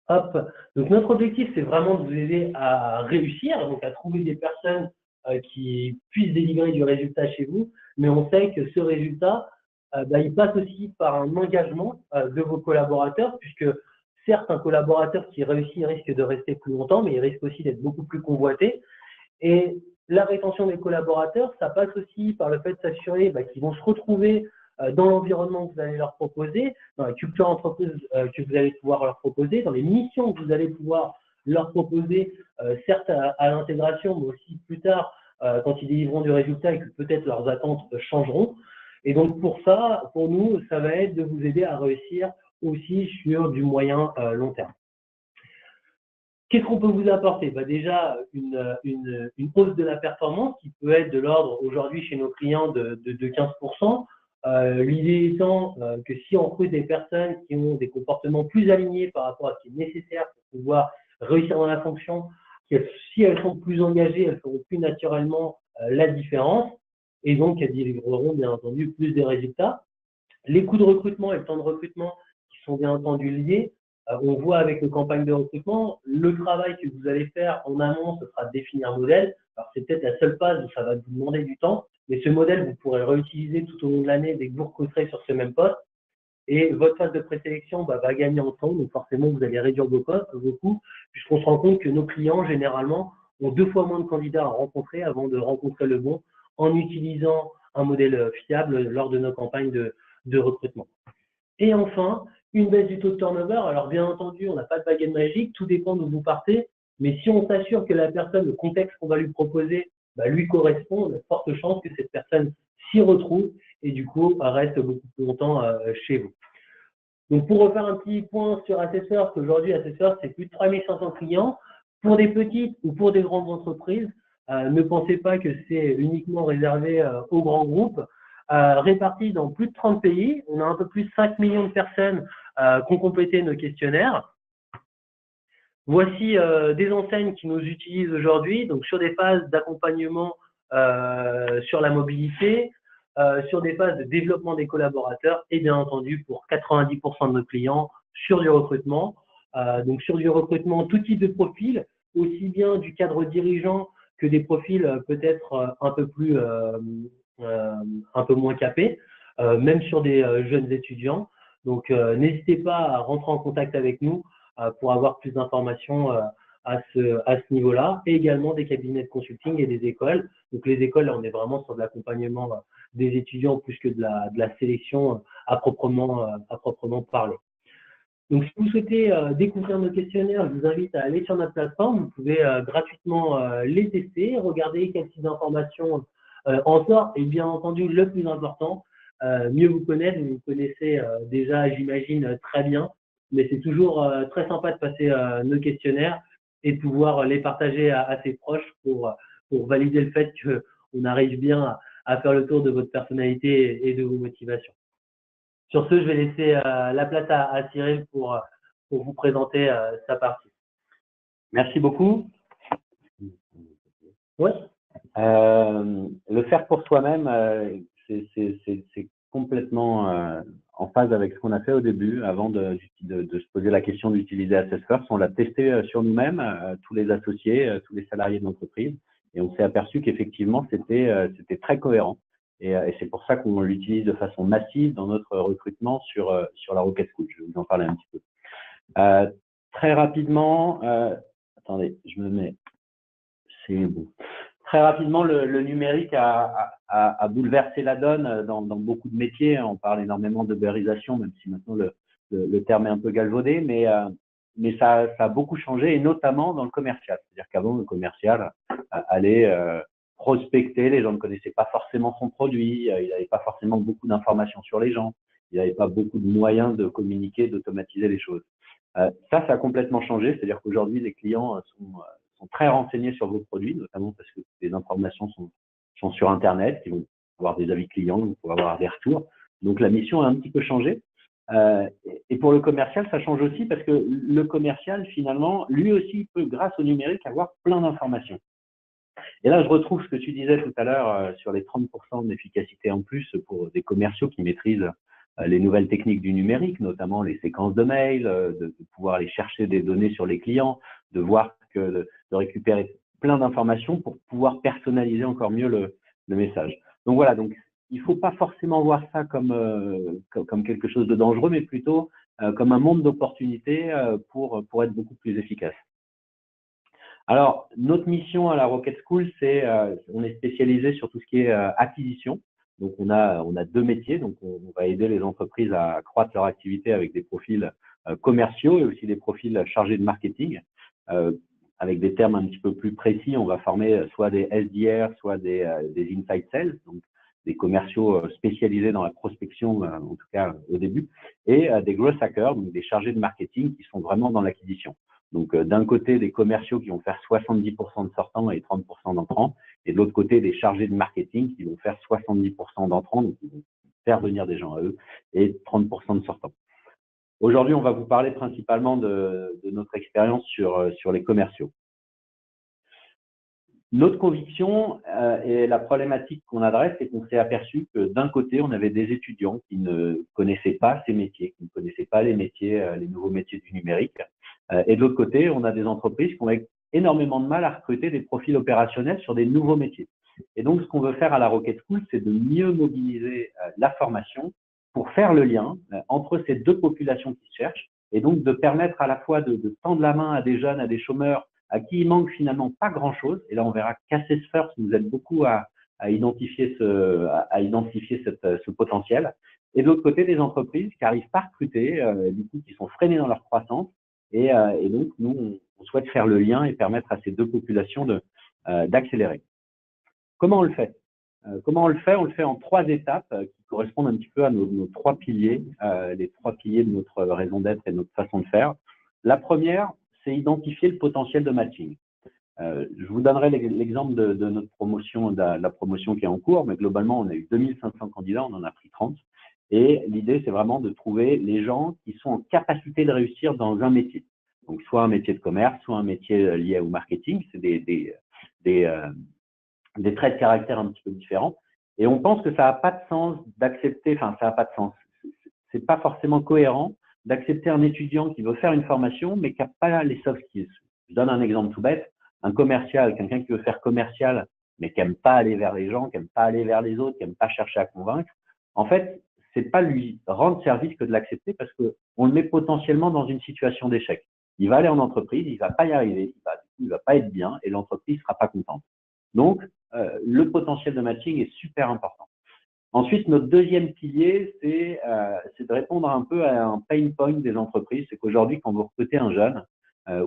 Hop. Donc, notre objectif, c'est vraiment de vous aider à réussir, donc à trouver des personnes qui puissent délivrer du résultat chez vous, mais on sait que ce résultat, il passe aussi par un engagement de vos collaborateurs, puisque certes, un collaborateur qui réussit risque de rester plus longtemps, mais il risque aussi d'être beaucoup plus convoité. Et la rétention des collaborateurs, ça passe aussi par le fait de s'assurer qu'ils vont se retrouver dans l'environnement que vous allez leur proposer, dans la culture entreprise que vous allez pouvoir leur proposer, dans les missions que vous allez pouvoir leur proposer, certes à l'intégration, mais aussi plus tard quand ils délivreront du résultat et que peut-être leurs attentes changeront. Et donc pour ça, pour nous, ça va être de vous aider à réussir aussi sur du moyen long terme. Qu'est-ce qu'on peut vous apporter? Déjà, une hausse de la performance qui peut être de l'ordre aujourd'hui chez nos clients de 15%. L'idée étant que si on recrute des personnes qui ont des comportements plus alignés par rapport à ce qui est nécessaire pour pouvoir réussir dans la fonction, si elles sont plus engagées, elles feront plus naturellement la différence et donc elles délivreront bien entendu plus de résultats. Les coûts de recrutement et le temps de recrutement qui sont bien entendu liés. On voit avec nos campagnes de recrutement, le travail que vous allez faire en amont, ce sera de définir un modèle. Alors, c'est peut-être la seule phase où ça va vous demander du temps, mais ce modèle, vous pourrez le réutiliser tout au long de l'année dès que vous recruterez sur ce même poste. Et votre phase de présélection va gagner en temps, donc forcément, vous allez réduire vos coûts, puisqu'on se rend compte que nos clients, généralement, ont 2 fois moins de candidats à rencontrer avant de rencontrer le bon, en utilisant un modèle fiable lors de nos campagnes de recrutement. Et enfin, une baisse du taux de turnover. Alors, bien entendu, on n'a pas de baguette magique, tout dépend d'où vous partez. Mais si on s'assure que la personne, le contexte qu'on va lui proposer, lui correspond, on a de fortes chances que cette personne s'y retrouve et du coup reste beaucoup plus longtemps chez vous. Donc, pour refaire un petit point sur Assessors, qu'aujourd'hui, Assessors, c'est plus de 3500 clients. Pour des petites ou pour des grandes entreprises, ne pensez pas que c'est uniquement réservé aux grands groupes. Répartis dans plus de 30 pays, on a un peu plus de 5 millions de personnes qui ont complété nos questionnaires. Voici des enseignes qui nous utilisent aujourd'hui, donc sur des phases d'accompagnement sur la mobilité, sur des phases de développement des collaborateurs et bien entendu pour 90% de nos clients sur du recrutement. Donc sur du recrutement, tout type de profil, aussi bien du cadre dirigeant que des profils peut-être un peu moins capés, même sur des jeunes étudiants. Donc n'hésitez pas à rentrer en contact avec nous pour avoir plus d'informations à ce niveau-là, et également des cabinets de consulting et des écoles. Donc les écoles, là, on est vraiment sur de l'accompagnement des étudiants plus que de la sélection à proprement parler. Donc si vous souhaitez découvrir nos questionnaires, je vous invite à aller sur notre plateforme. Vous pouvez gratuitement les tester, regarder quel type d'informations en sort, et bien entendu, le plus important, mieux vous connaître. Vous vous connaissez déjà, j'imagine, très bien, mais c'est toujours très sympa de passer nos questionnaires et de pouvoir les partager à ses proches pour valider le fait qu'on arrive bien à faire le tour de votre personnalité et de vos motivations. Sur ce, je vais laisser la place à Cyril pour vous présenter sa partie. Merci beaucoup. Ouais. Le faire pour soi-même, c'est complètement en phase avec ce qu'on a fait au début, avant de se poser la question d'utiliser Assessors. On l'a testé sur nous-mêmes, tous les associés, tous les salariés de l'entreprise, et on s'est aperçu qu'effectivement, c'était très cohérent. Et c'est pour ça qu'on l'utilise de façon massive dans notre recrutement sur la Rocket School. Je vais vous en parler un petit peu. Très rapidement, attendez, je me mets, c'est bon. Très rapidement, le numérique a bouleversé la donne dans beaucoup de métiers. On parle énormément de d'ubérisation, même si maintenant le terme est un peu galvaudé, mais ça a beaucoup changé, et notamment dans le commercial. C'est-à-dire qu'avant, le commercial allait prospecter, les gens ne connaissaient pas forcément son produit, il n'avait pas forcément beaucoup d'informations sur les gens, il n'avait pas beaucoup de moyens de communiquer, d'automatiser les choses. Ça a complètement changé, c'est-à-dire qu'aujourd'hui, les clients sont très renseignés sur vos produits, notamment parce que les informations sont sur Internet, ils vont avoir des avis clients, ils vont avoir des retours. Donc, la mission a un petit peu changé. Et pour le commercial, ça change aussi parce que le commercial, finalement, lui aussi peut, grâce au numérique, avoir plein d'informations. Et là, je retrouve ce que tu disais tout à l'heure sur les 30% d'efficacité en plus pour des commerciaux qui maîtrisent les nouvelles techniques du numérique, notamment les séquences de mails, de pouvoir aller chercher des données sur les clients, de voir de récupérer plein d'informations pour pouvoir personnaliser encore mieux le message. Donc voilà, donc il ne faut pas forcément voir ça comme quelque chose de dangereux, mais plutôt comme un monde d'opportunités pour être beaucoup plus efficace. Alors, notre mission à la Rocket School, c'est on est spécialisé sur tout ce qui est acquisition. Donc, on a deux métiers. Donc, on va aider les entreprises à accroître leur activité avec des profils commerciaux et aussi des profils chargés de marketing. Avec des termes un petit peu plus précis, on va former soit des SDR, soit des inside sales, donc des commerciaux spécialisés dans la prospection, en tout cas au début, et des growth hackers, donc des chargés de marketing qui sont vraiment dans l'acquisition. Donc, d'un côté, des commerciaux qui vont faire 70% de sortants et 30% d'entrants, et de l'autre côté, des chargés de marketing qui vont faire 70% d'entrants, donc ils vont faire venir des gens à eux, et 30% de sortants. Aujourd'hui, on va vous parler principalement de notre expérience sur les commerciaux. Notre conviction et la problématique qu'on adresse, c'est qu'on s'est aperçu que d'un côté, on avait des étudiants qui ne connaissaient pas ces métiers, qui ne connaissaient pas les métiers, les nouveaux métiers du numérique. Et de l'autre côté, on a des entreprises qui ont énormément de mal à recruter des profils opérationnels sur des nouveaux métiers. Et donc, ce qu'on veut faire à la Rocket School, c'est de mieux mobiliser la formation pour faire le lien entre ces deux populations qui se cherchent, et donc de permettre à la fois de tendre la main à des jeunes, à des chômeurs, à qui il manque finalement pas grand-chose. Et là, on verra qu'Assessors nous aide beaucoup à à identifier ce potentiel. Et de l'autre côté, des entreprises qui n'arrivent pas à recruter, du coup, qui sont freinées dans leur croissance. Et donc, nous, on souhaite faire le lien et permettre à ces deux populations d'accélérer. Comment on le fait? Comment on le fait? On le fait en 3 étapes qui correspondent un petit peu à nos 3 piliers, les 3 piliers de notre raison d'être et de notre façon de faire. La première, c'est identifier le potentiel de matching. Je vous donnerai l'exemple de notre promotion, de la promotion qui est en cours, mais globalement, on a eu 2500 candidats, on en a pris 30. Et l'idée, c'est vraiment de trouver les gens qui sont en capacité de réussir dans un métier. Donc, soit un métier de commerce, soit un métier lié au marketing. C'est des traits de caractère un petit peu différents. Et on pense que ça n'a pas de sens d'accepter, enfin, ça n'a pas de sens. C'est pas forcément cohérent d'accepter un étudiant qui veut faire une formation, mais qui n'a pas les soft skills. Je donne un exemple tout bête. Un commercial, quelqu'un qui veut faire commercial, mais qui n'aime pas aller vers les gens, qui n'aime pas aller vers les autres, qui n'aime pas chercher à convaincre, en fait, c'est pas lui rendre service que de l'accepter parce qu'on le met potentiellement dans une situation d'échec. Il va aller en entreprise, il va pas y arriver, il va pas être bien et l'entreprise sera pas contente. Donc, le potentiel de matching est super important. Ensuite, notre deuxième pilier, c'est de répondre un peu à un pain point des entreprises. C'est qu'aujourd'hui, quand vous recrutez un jeune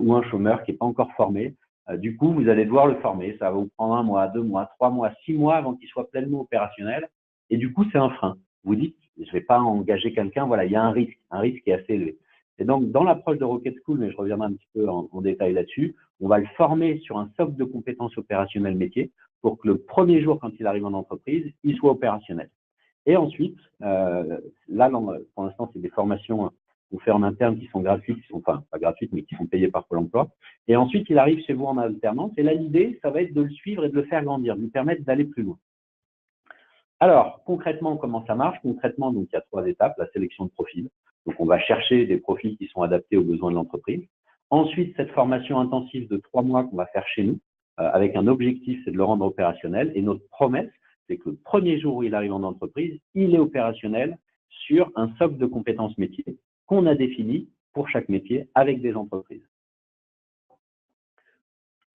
ou un chômeur qui n'est pas encore formé, du coup, vous allez devoir le former. Ça va vous prendre 1 mois, 2 mois, 3 mois, 6 mois avant qu'il soit pleinement opérationnel. Et du coup, c'est un frein. Vous dites, je ne vais pas engager quelqu'un. Voilà, il y a un risque qui est assez élevé. Et donc, dans l'approche de Rocket School, mais je reviendrai un petit peu en détail là-dessus, on va le former sur un socle de compétences opérationnelles métiers pour que le premier jour, quand il arrive en entreprise, il soit opérationnel. Et ensuite, là, pour l'instant, c'est des formations qu'on fait en interne qui sont gratuites, enfin pas gratuites, mais qui sont payées par Pôle emploi. Et ensuite, il arrive chez vous en alternance. Et là, l'idée, ça va être de le suivre et de le faire grandir, de lui permettre d'aller plus loin. Alors, concrètement, comment ça marche? Concrètement, donc, il y a 3 étapes. La sélection de profils. Donc, on va chercher des profils qui sont adaptés aux besoins de l'entreprise. Ensuite, cette formation intensive de 3 mois qu'on va faire chez nous, avec un objectif, c'est de le rendre opérationnel. Et notre promesse, c'est que le premier jour où il arrive en entreprise, il est opérationnel sur un socle de compétences métiers qu'on a défini pour chaque métier avec des entreprises.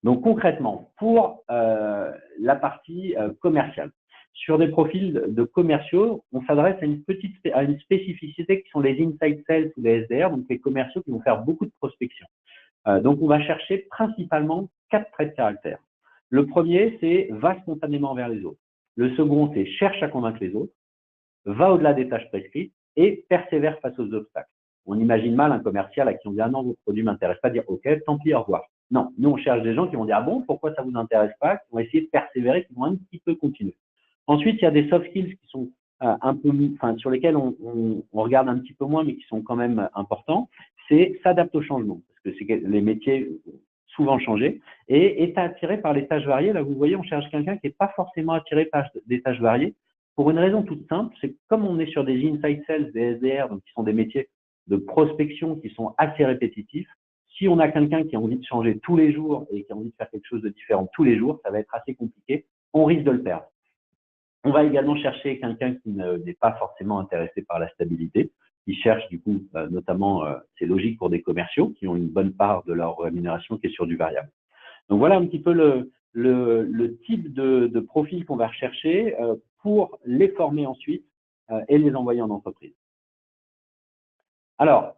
Donc concrètement, pour la partie commerciale, sur des profils de commerciaux, on s'adresse à une spécificité qui sont les inside sales ou les SDR, donc les commerciaux qui vont faire beaucoup de prospection. Donc on va chercher principalement 4 traits de caractère. Le premier, c'est va spontanément vers les autres. Le second, c'est cherche à convaincre les autres, va au-delà des tâches prescrites et persévère face aux obstacles. On imagine mal un commercial à qui on dit « Ah non, votre produit ne m'intéresse pas », dire « Ok, tant pis, au revoir ». Non, nous on cherche des gens qui vont dire « Ah bon, pourquoi ça ne vous intéresse pas ?» qui vont essayer de persévérer, qui vont un petit peu continuer. Ensuite, il y a des soft skills qui sont un peu, enfin, sur lesquels on regarde un petit peu moins, mais qui sont quand même importants. C'est s'adapter au changement, parce que c'est les métiers souvent changé et est attiré par les tâches variées. Là, vous voyez, on cherche quelqu'un qui n'est pas forcément attiré par des tâches variées pour une raison toute simple, c'est que comme on est sur des inside sales, des SDR, donc qui sont des métiers de prospection qui sont assez répétitifs, si on a quelqu'un qui a envie de changer tous les jours et qui a envie de faire quelque chose de différent tous les jours, ça va être assez compliqué, on risque de le perdre. On va également chercher quelqu'un qui n'est pas forcément intéressé par la stabilité, qui cherche du coup, notamment, c'est logique pour des commerciaux qui ont une bonne part de leur rémunération qui est sur du variable. Donc voilà un petit peu le type de profil qu'on va rechercher pour les former ensuite et les envoyer en entreprise. Alors,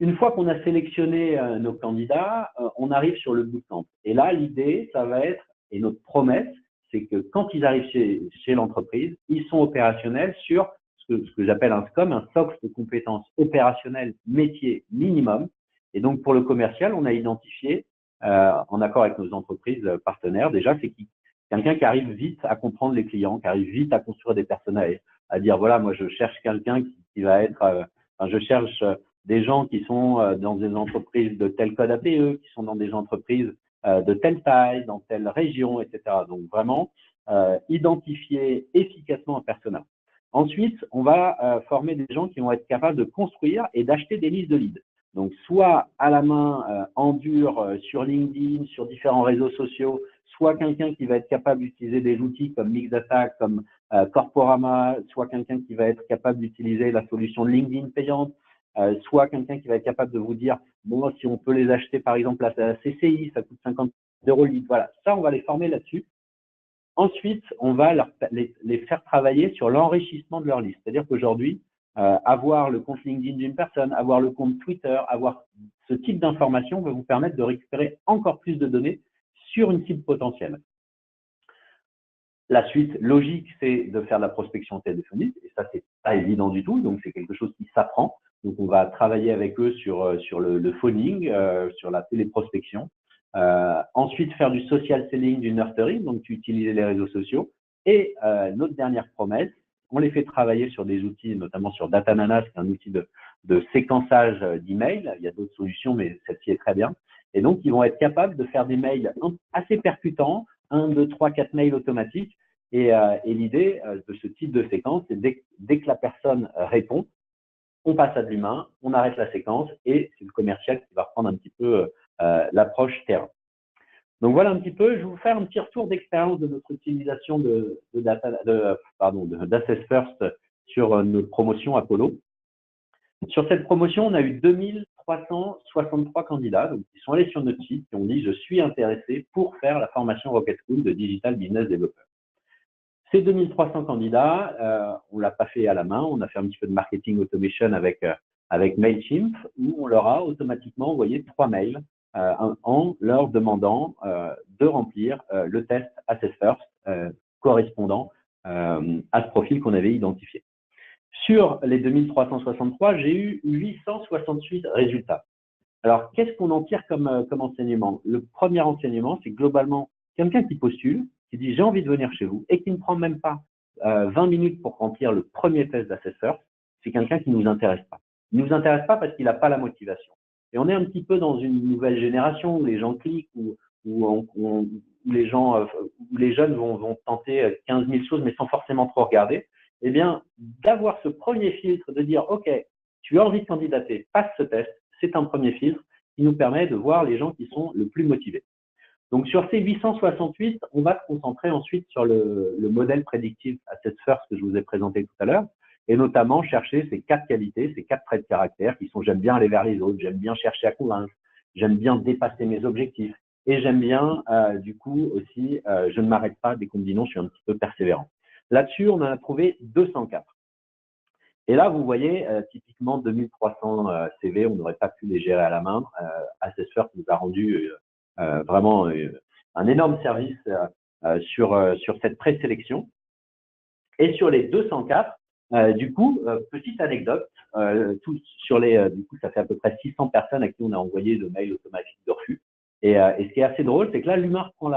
une fois qu'on a sélectionné nos candidats, on arrive sur le bootcamp. Et là, l'idée, ça va être, et notre promesse, c'est que quand ils arrivent chez l'entreprise, ils sont opérationnels sur ce que j'appelle un SCOM, un socle de compétences opérationnelles métier minimum. Et donc, pour le commercial, on a identifié, en accord avec nos entreprises partenaires, déjà, c'est quelqu'un qui arrive vite à comprendre les clients, qui arrive vite à construire des personnages, à dire, voilà, moi, je cherche quelqu'un qui va être, je cherche des gens qui sont dans des entreprises de tel code APE, qui sont dans des entreprises de telle taille, dans telle région, etc. Donc, vraiment, identifier efficacement un persona. Ensuite, on va former des gens qui vont être capables de construire et d'acheter des listes de leads. Donc, soit à la main, en dur, sur LinkedIn, sur différents réseaux sociaux, soit quelqu'un qui va être capable d'utiliser des outils comme Mixdata, comme Corporama, soit quelqu'un qui va être capable d'utiliser la solution LinkedIn payante, soit quelqu'un qui va être capable de vous dire, bon, si on peut les acheter, par exemple, à la CCI, ça coûte 50 € le lead. Voilà, ça, on va les former là-dessus. Ensuite, on va les faire travailler sur l'enrichissement de leur liste. C'est-à-dire qu'aujourd'hui, avoir le compte LinkedIn d'une personne, avoir le compte Twitter, avoir ce type d'information va vous permettre de récupérer encore plus de données sur une cible potentielle. La suite logique, c'est de faire de la prospection téléphonique, et ça, c'est pas évident du tout, donc c'est quelque chose qui s'apprend. Donc, on va travailler avec eux sur le phoning, sur la téléprospection. Ensuite, faire du social selling, du nurturing, donc utiliser les réseaux sociaux. Et notre dernière promesse, on les fait travailler sur des outils, notamment sur Datananas, qui est un outil de séquençage d'emails. Il y a d'autres solutions, mais celle-ci est très bien. Et donc, ils vont être capables de faire des mails assez percutants, 1, 2, 3, 4 mails automatiques. Et l'idée de ce type de séquence, c'est dès que la personne répond, on passe à de l'humain, on arrête la séquence et c'est le commercial qui va reprendre un petit peu l'approche terrain. Donc voilà un petit peu, je vais vous faire un petit retour d'expérience de notre utilisation d'Assess First sur notre promotion Apollo. Sur cette promotion, on a eu 2363 candidats donc, qui sont allés sur notre site et ont dit « Je suis intéressé pour faire la formation Rocket School de Digital Business Developer ». Ces 2300 candidats, on ne l'a pas fait à la main, on a fait un petit peu de marketing automation avec Mailchimp où on leur a automatiquement envoyé 3 mails en leur demandant de remplir le test Assess First correspondant à ce profil qu'on avait identifié. Sur les 2363, j'ai eu 868 résultats. Alors, qu'est-ce qu'on en tire comme enseignement? Le premier enseignement, c'est globalement quelqu'un qui postule, qui dit « j'ai envie de venir chez vous » et qui ne prend même pas 20 minutes pour remplir le premier test d'assesseur, c'est quelqu'un qui ne nous intéresse pas. Il ne nous intéresse pas parce qu'il n'a pas la motivation. Et on est un petit peu dans une nouvelle génération où les gens cliquent, où les jeunes vont tenter 15 000 choses mais sans forcément trop regarder. Eh bien, d'avoir ce premier filtre, de dire « Ok, tu as envie de candidater, passe ce test », c'est un premier filtre qui nous permet de voir les gens qui sont le plus motivés. Donc, sur ces 868, on va se concentrer ensuite sur le modèle prédictif Assess First que je vous ai présenté tout à l'heure, et notamment chercher ces 4 qualités, ces 4 traits de caractère qui sont « j'aime bien aller vers les autres, j'aime bien chercher à convaincre, j'aime bien dépasser mes objectifs, et j'aime bien, du coup, aussi, je ne m'arrête pas dès qu'on me dit non, je suis un petit peu persévérant ». Là-dessus, on en a trouvé 204. Et là, vous voyez, typiquement 2300 CV, on n'aurait pas pu les gérer à la main. Assess First nous a rendu vraiment un énorme service sur cette présélection. Et sur les 204, du coup, petite anecdote, du coup, ça fait à peu près 600 personnes à qui on a envoyé le mail automatique de refus. Et ce qui est assez drôle, c'est que là, l'humain reprend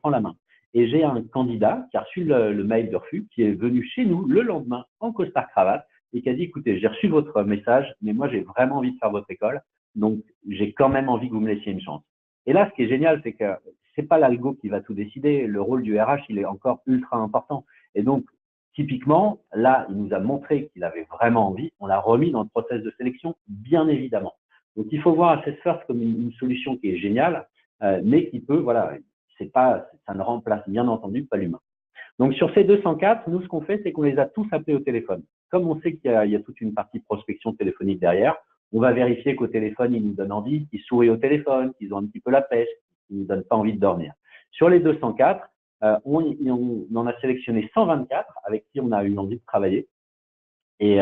la main. Et j'ai un candidat qui a reçu le mail de refus, qui est venu chez nous le lendemain en costard-cravate et qui a dit « Écoutez, j'ai reçu votre message, mais moi, j'ai vraiment envie de faire votre école, donc j'ai quand même envie que vous me laissiez une chance. » Et là, ce qui est génial, c'est que c'est pas l'algo qui va tout décider. Le rôle du RH, il est encore ultra important. Et donc, typiquement, là, il nous a montré qu'il avait vraiment envie. On l'a remis dans le process de sélection, bien évidemment. Donc, il faut voir Assess First comme une solution qui est géniale, mais qui peut, voilà, ça ne remplace bien entendu pas l'humain. Donc, sur ces 204, nous, ce qu'on fait, c'est qu'on les a tous appelés au téléphone. Comme on sait qu'il y a toute une partie prospection téléphonique derrière, on va vérifier qu'au téléphone, ils nous donnent envie, qu'ils sourient au téléphone, qu'ils ont un petit peu la pêche, qu'ils ne nous donnent pas envie de dormir. Sur les 204, on en a sélectionné 124 avec qui on a eu envie de travailler. Et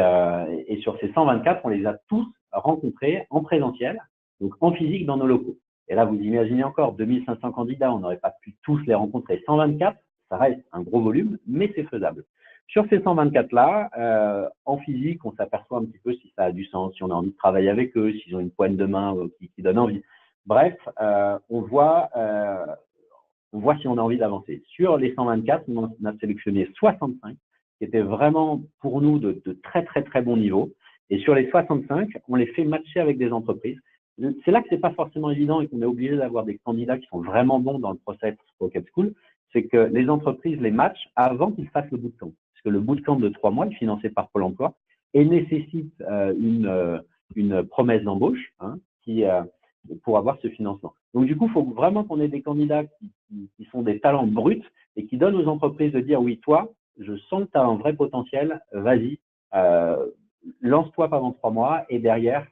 sur ces 124, on les a tous rencontrés en présentiel, donc en physique dans nos locaux. Et là, vous imaginez encore 2500 candidats, on n'aurait pas pu tous les rencontrer. 124, ça reste un gros volume, mais c'est faisable. Sur ces 124-là, en physique, on s'aperçoit un petit peu si ça a du sens, si on a envie de travailler avec eux, s'ils ont une poigne de main qui donne envie. Bref, on voit si on a envie d'avancer. Sur les 124, on a sélectionné 65, qui étaient vraiment pour nous de très, très, très bons niveaux. Et sur les 65, on les fait matcher avec des entreprises. C'est là que c'est pas forcément évident et qu'on est obligé d'avoir des candidats qui sont vraiment bons dans le process Rocket School, c'est que les entreprises les matchent avant qu'ils fassent le bootcamp. Parce que le bootcamp de 3 mois est financé par Pôle emploi et nécessite une promesse d'embauche pour avoir ce financement. Donc, du coup, il faut vraiment qu'on ait des candidats qui sont des talents bruts et qui donnent aux entreprises de dire « Oui, toi, je sens que tu as un vrai potentiel, vas-y, lance-toi pendant 3 mois et derrière,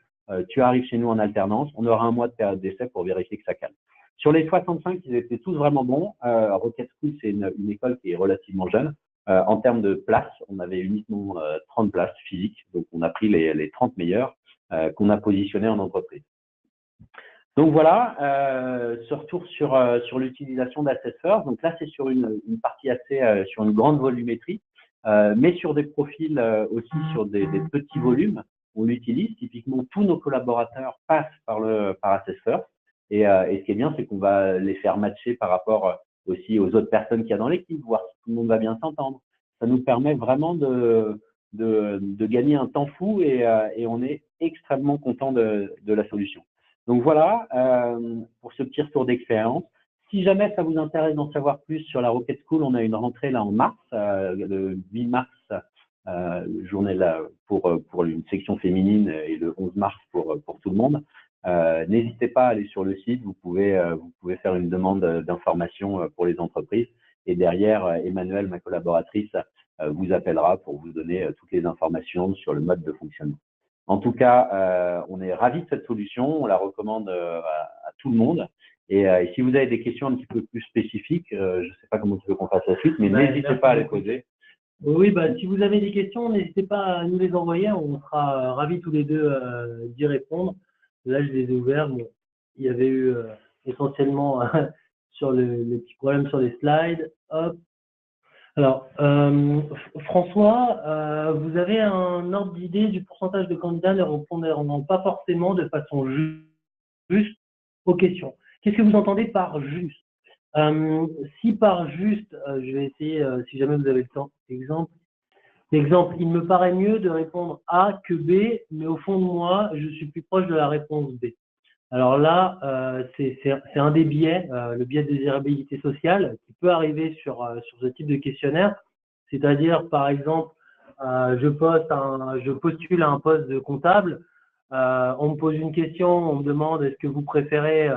tu arrives chez nous en alternance, on aura 1 mois de période d'essai pour vérifier que ça calme. » Sur les 65, ils étaient tous vraiment bons. Rocket School, c'est une école qui est relativement jeune. En termes de places, on avait uniquement 30 places physiques. Donc, on a pris les 30 meilleurs qu'on a positionnés en entreprise. Donc voilà, ce retour sur l'utilisation d'Assess First. Donc là, c'est sur une partie assez, sur une grande volumétrie, mais sur des profils aussi sur des petits volumes. On l'utilise. Typiquement, tous nos collaborateurs passent par Assess First. Et ce qui est bien, c'est qu'on va les faire matcher par rapport aussi aux autres personnes qu'il y a dans l'équipe, voir si tout le monde va bien s'entendre. Ça nous permet vraiment de gagner un temps fou et on est extrêmement content de la solution. Donc voilà, pour ce petit retour d'expérience. Si jamais ça vous intéresse d'en savoir plus sur la Rocket School, on a une rentrée là en mars, le 8 mars, journée là pour une section féminine et le 11 mars pour tout le monde. N'hésitez pas à aller sur le site, vous pouvez faire une demande d'information pour les entreprises et derrière, Emmanuelle, ma collaboratrice, vous appellera pour vous donner toutes les informations sur le mode de fonctionnement. En tout cas, on est ravis de cette solution, on la recommande à tout le monde. Et si vous avez des questions un petit peu plus spécifiques, je ne sais pas comment tu veux qu'on fasse la suite, mais n'hésitez pas à les poser. Oui, si vous avez des questions, n'hésitez pas à nous les envoyer, on sera ravis tous les deux d'y répondre. Là, je les ai ouverts, bon, il y avait eu essentiellement sur le petit problème sur les slides. Hop. Alors, François, vous avez un ordre d'idée du pourcentage de candidats ne répondant pas forcément de façon juste aux questions. Qu'est-ce que vous entendez par juste? Si par juste, je vais essayer, si jamais vous avez le temps, exemple, il me paraît mieux de répondre A que B, mais au fond de moi, je suis plus proche de la réponse B. Alors là, c'est un des biais, le biais de désirabilité sociale, qui peut arriver sur ce type de questionnaire. C'est-à-dire, par exemple, je postule à un poste de comptable, on me pose une question, on me demande est-ce que vous préférez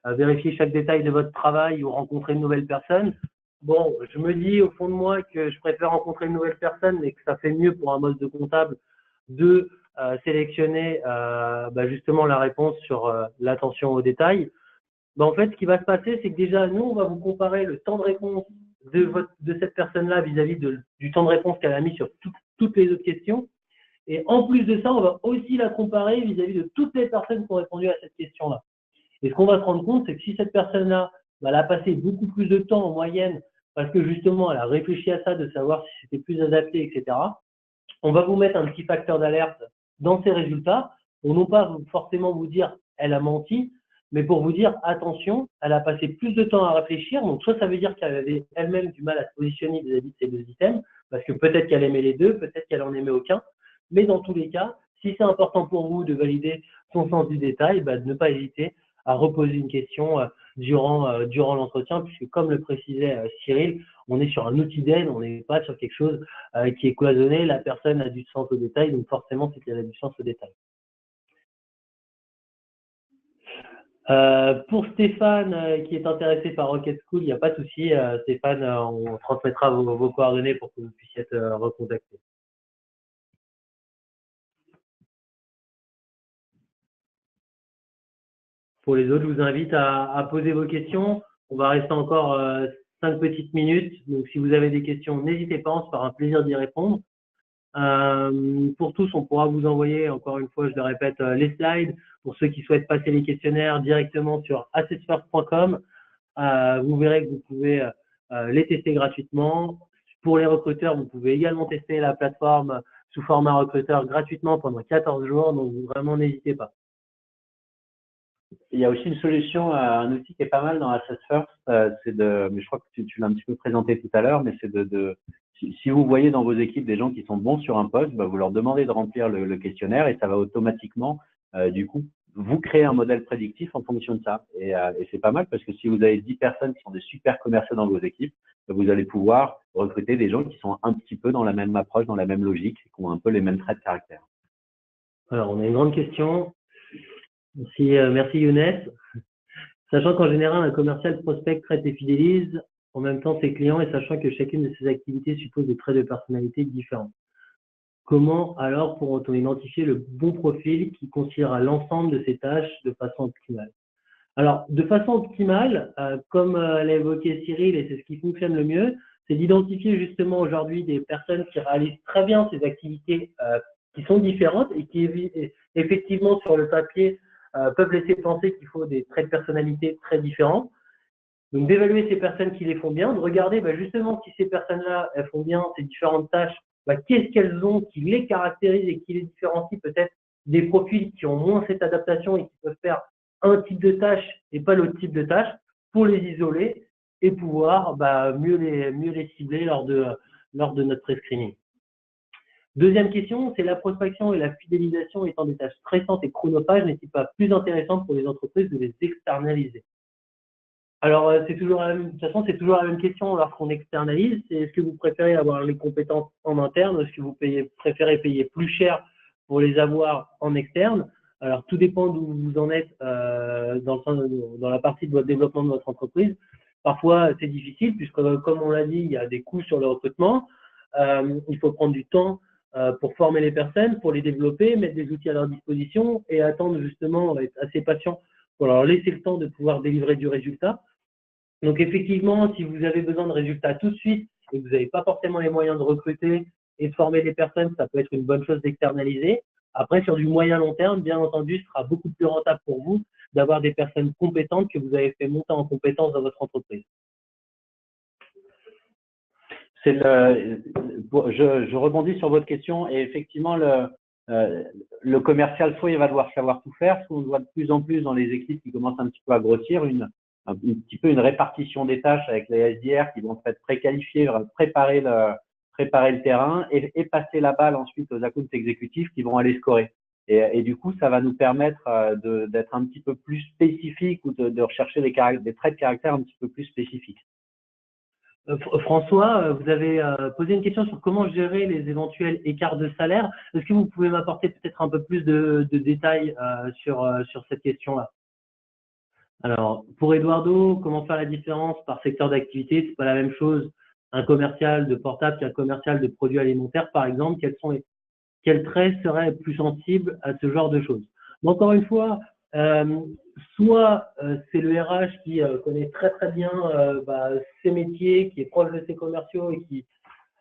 vérifier chaque détail de votre travail ou rencontrer une nouvelle personne. Bon, je me dis au fond de moi que je préfère rencontrer une nouvelle personne et que ça fait mieux pour un poste de comptable de sélectionner justement la réponse sur l'attention aux détails. En fait, ce qui va se passer, c'est que déjà, nous, on va vous comparer le temps de réponse de cette personne-là vis-à-vis du temps de réponse qu'elle a mis sur toutes les autres questions. Et en plus de ça, on va aussi la comparer vis-à-vis de toutes les personnes qui ont répondu à cette question-là. Et ce qu'on va se rendre compte, c'est que si cette personne-là, elle a passé beaucoup plus de temps en moyenne parce que justement, elle a réfléchi à ça, de savoir si c'était plus adapté, etc., on va vous mettre un petit facteur d'alerte dans ces résultats, pour non pas forcément vous dire elle a menti, mais pour vous dire attention, elle a passé plus de temps à réfléchir. Donc soit ça veut dire qu'elle avait elle-même du mal à se positionner vis-à-vis de ces deux items, parce que peut-être qu'elle aimait les deux, peut-être qu'elle en aimait aucun. Mais dans tous les cas, si c'est important pour vous de valider son sens du détail, de ne pas hésiter à reposer une question durant l'entretien, puisque comme le précisait Cyril, on est sur un outil d'aide, on n'est pas sur quelque chose qui est cloisonné. La personne a du sens au détail, donc forcément, c'est qu'elle a du sens au détail. Pour Stéphane qui est intéressé par Rocket School, il n'y a pas de souci. Stéphane, on transmettra vos coordonnées pour que vous puissiez être recontacté. Pour les autres, je vous invite à poser vos questions. On va rester encore 5 petites minutes. Donc, si vous avez des questions, n'hésitez pas, on se fera un plaisir d'y répondre. Pour tous, on pourra vous envoyer, encore une fois, je le répète, les slides pour ceux qui souhaitent passer les questionnaires directement sur assessfirst.com. Vous verrez que vous pouvez les tester gratuitement. Pour les recruteurs, vous pouvez également tester la plateforme sous format recruteur gratuitement pendant 14 jours. Donc, vraiment, n'hésitez pas. Il y a aussi une solution, un outil qui est pas mal dans Assess First, mais je crois que tu l'as un petit peu présenté tout à l'heure, mais c'est si vous voyez dans vos équipes des gens qui sont bons sur un poste, vous leur demandez de remplir le questionnaire et ça va automatiquement, du coup, vous créer un modèle prédictif en fonction de ça. Et c'est pas mal parce que si vous avez 10 personnes qui sont des super commerciaux dans vos équipes, vous allez pouvoir recruter des gens qui sont un petit peu dans la même approche, dans la même logique, qui ont un peu les mêmes traits de caractère. Alors, on a une grande question. Merci Younes. Sachant qu'en général, un commercial prospecte, traite et fidélise en même temps ses clients et sachant que chacune de ces activités suppose des traits de personnalité différents. Comment alors pourront-on identifier le bon profil qui conciliera l'ensemble de ces tâches de façon optimale? Alors, de façon optimale, comme l'a évoqué Cyril, et c'est ce qui fonctionne le mieux, c'est d'identifier justement aujourd'hui des personnes qui réalisent très bien ces activités qui sont différentes et qui effectivement sur le papier peuvent laisser penser qu'il faut des traits de personnalité très différents. Donc d'évaluer ces personnes qui les font bien, de regarder justement si ces personnes-là elles font bien ces différentes tâches, qu'est-ce qu'elles ont qui les caractérise et qui les différencie peut-être des profils qui ont moins cette adaptation et qui peuvent faire un type de tâche et pas l'autre type de tâche pour les isoler et pouvoir mieux les cibler lors de notre prescreening. Deuxième question, c'est la prospection et la fidélisation étant des tâches stressantes et chronophages, n'est-il pas plus intéressant pour les entreprises de les externaliser? Alors, c'est toujours de toute façon, c'est toujours la même question lorsqu'on externalise. C'est est-ce que vous préférez avoir les compétences en interne ou est-ce que vous préférez payer plus cher pour les avoir en externe? Alors, tout dépend d'où vous en êtes dans la partie de votre développement de votre entreprise. Parfois, c'est difficile puisque, comme on l'a dit, il y a des coûts sur le recrutement. Il faut prendre du temps pour former les personnes, pour les développer, mettre des outils à leur disposition et attendre justement, être assez patient pour leur laisser le temps de pouvoir délivrer du résultat. Donc effectivement, si vous avez besoin de résultats tout de suite et que vous n'avez pas forcément les moyens de recruter et de former les personnes, ça peut être une bonne chose d'externaliser. Après, sur du moyen long terme, bien entendu, ce sera beaucoup plus rentable pour vous d'avoir des personnes compétentes que vous avez fait monter en compétences dans votre entreprise. Je rebondis sur votre question et effectivement, le commercial, soit il va devoir savoir tout faire, soit on voit de plus en plus dans les équipes qui commencent un petit peu à grossir un petit peu une répartition des tâches avec les SDR qui vont être préqualifiés, préparer le terrain et passer la balle ensuite aux account exécutifs qui vont aller scorer. Et du coup, ça va nous permettre d'être un petit peu plus spécifique ou de rechercher des traits de caractère un petit peu plus spécifiques. François, vous avez posé une question sur comment gérer les éventuels écarts de salaire. Est-ce que vous pouvez m'apporter peut-être un peu plus de détails sur cette question-là? Alors, pour Eduardo, comment faire la différence par secteur d'activité? C'est pas la même chose un commercial de portable qu'un commercial de produits alimentaires, par exemple. Quels traits seraient plus sensibles à ce genre de choses? Mais encore une fois, soit c'est le RH qui connaît très très bien ses métiers, qui est proche de ses commerciaux et qui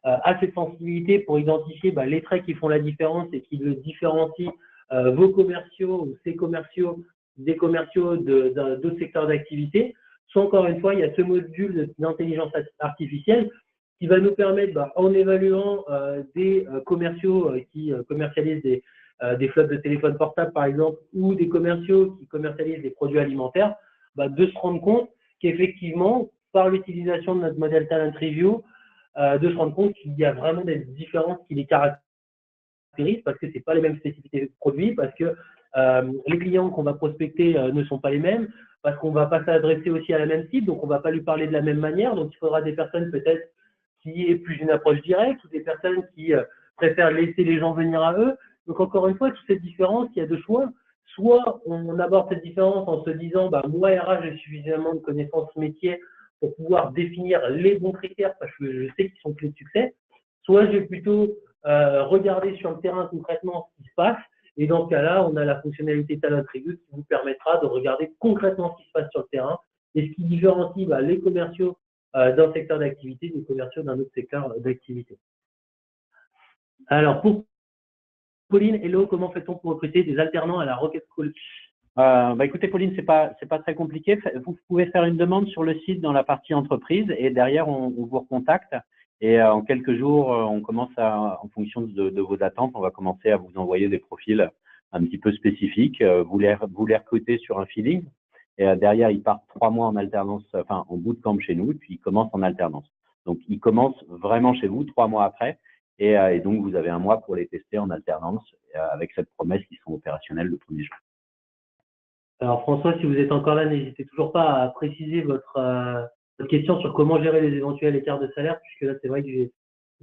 a cette sensibilité pour identifier les traits qui font la différence et qui le différencient vos commerciaux ou ses commerciaux des commerciaux d'autres secteurs d'activité. Soit encore une fois, il y a ce module d'intelligence artificielle qui va nous permettre, en évaluant des commerciaux qui commercialisent des flottes de téléphones portables, par exemple, ou des commerciaux qui commercialisent des produits alimentaires, de se rendre compte qu'effectivement, par l'utilisation de notre modèle Talent Review, de se rendre compte qu'il y a vraiment des différences qui les caractérisent parce que ce n'est pas les mêmes spécificités de produits, parce que les clients qu'on va prospecter ne sont pas les mêmes, parce qu'on ne va pas s'adresser aussi à la même cible, donc on ne va pas lui parler de la même manière. Donc il faudra des personnes peut-être qui aient plus une approche directe, ou des personnes qui préfèrent laisser les gens venir à eux. Donc encore une fois, toutes ces différences, il y a deux choix. Soit on aborde cette différence en se disant, moi RH, j'ai suffisamment de connaissances métiers pour pouvoir définir les bons critères parce que je sais qu'ils sont clés de succès. Soit je vais plutôt regarder sur le terrain concrètement ce qui se passe. Et dans ce cas-là, on a la fonctionnalité Talent Review qui vous permettra de regarder concrètement ce qui se passe sur le terrain et ce qui différencie les commerciaux d'un secteur d'activité des commerciaux d'un autre secteur d'activité. Alors, pour Pauline, hello, comment fait-on pour recruter des alternants à la Rocket School? Écoutez, Pauline, c'est pas très compliqué. Vous pouvez faire une demande sur le site dans la partie entreprise et derrière, on vous recontacte. Et en quelques jours, on commence en fonction de vos attentes, on va commencer à vous envoyer des profils un petit peu spécifiques. Vous les recrutez sur un feeling. Et derrière, ils partent 3 mois en alternance, enfin en bootcamp chez nous, et puis ils commencent en alternance. Donc, ils commencent vraiment chez vous 3 mois après. Et donc, vous avez 1 mois pour les tester en alternance avec cette promesse qu'ils sont opérationnels le premier jour. Alors François, si vous êtes encore là, n'hésitez toujours pas à préciser votre question sur comment gérer les éventuels écarts de salaire, puisque là, c'est vrai que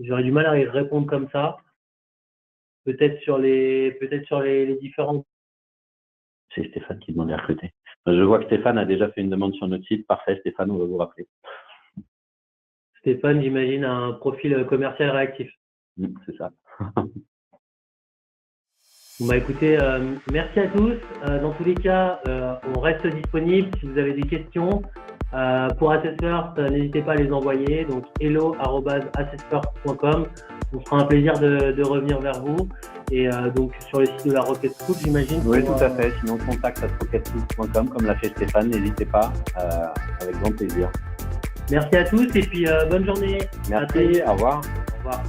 j'aurais du mal à y répondre comme ça. Peut-être sur les différents. C'est Stéphane qui demande à recruter. Je vois que Stéphane a déjà fait une demande sur notre site. Parfait, Stéphane, on va vous rappeler. Stéphane, j'imagine, a un profil commercial réactif. C'est ça. Bon, bah écoutez, merci à tous. Dans tous les cas, on reste disponible. Si vous avez des questions pour AssessFirst, n'hésitez pas à les envoyer. Donc hello@assessfirst.com. On fera un plaisir de revenir vers vous. Et donc sur le site de la Rocket School, j'imagine. Oui, tout à fait. Sinon, contact@rocketschool.com, comme l'a fait Stéphane. N'hésitez pas, avec grand plaisir. Merci à tous et puis bonne journée. Merci, au revoir. Au revoir.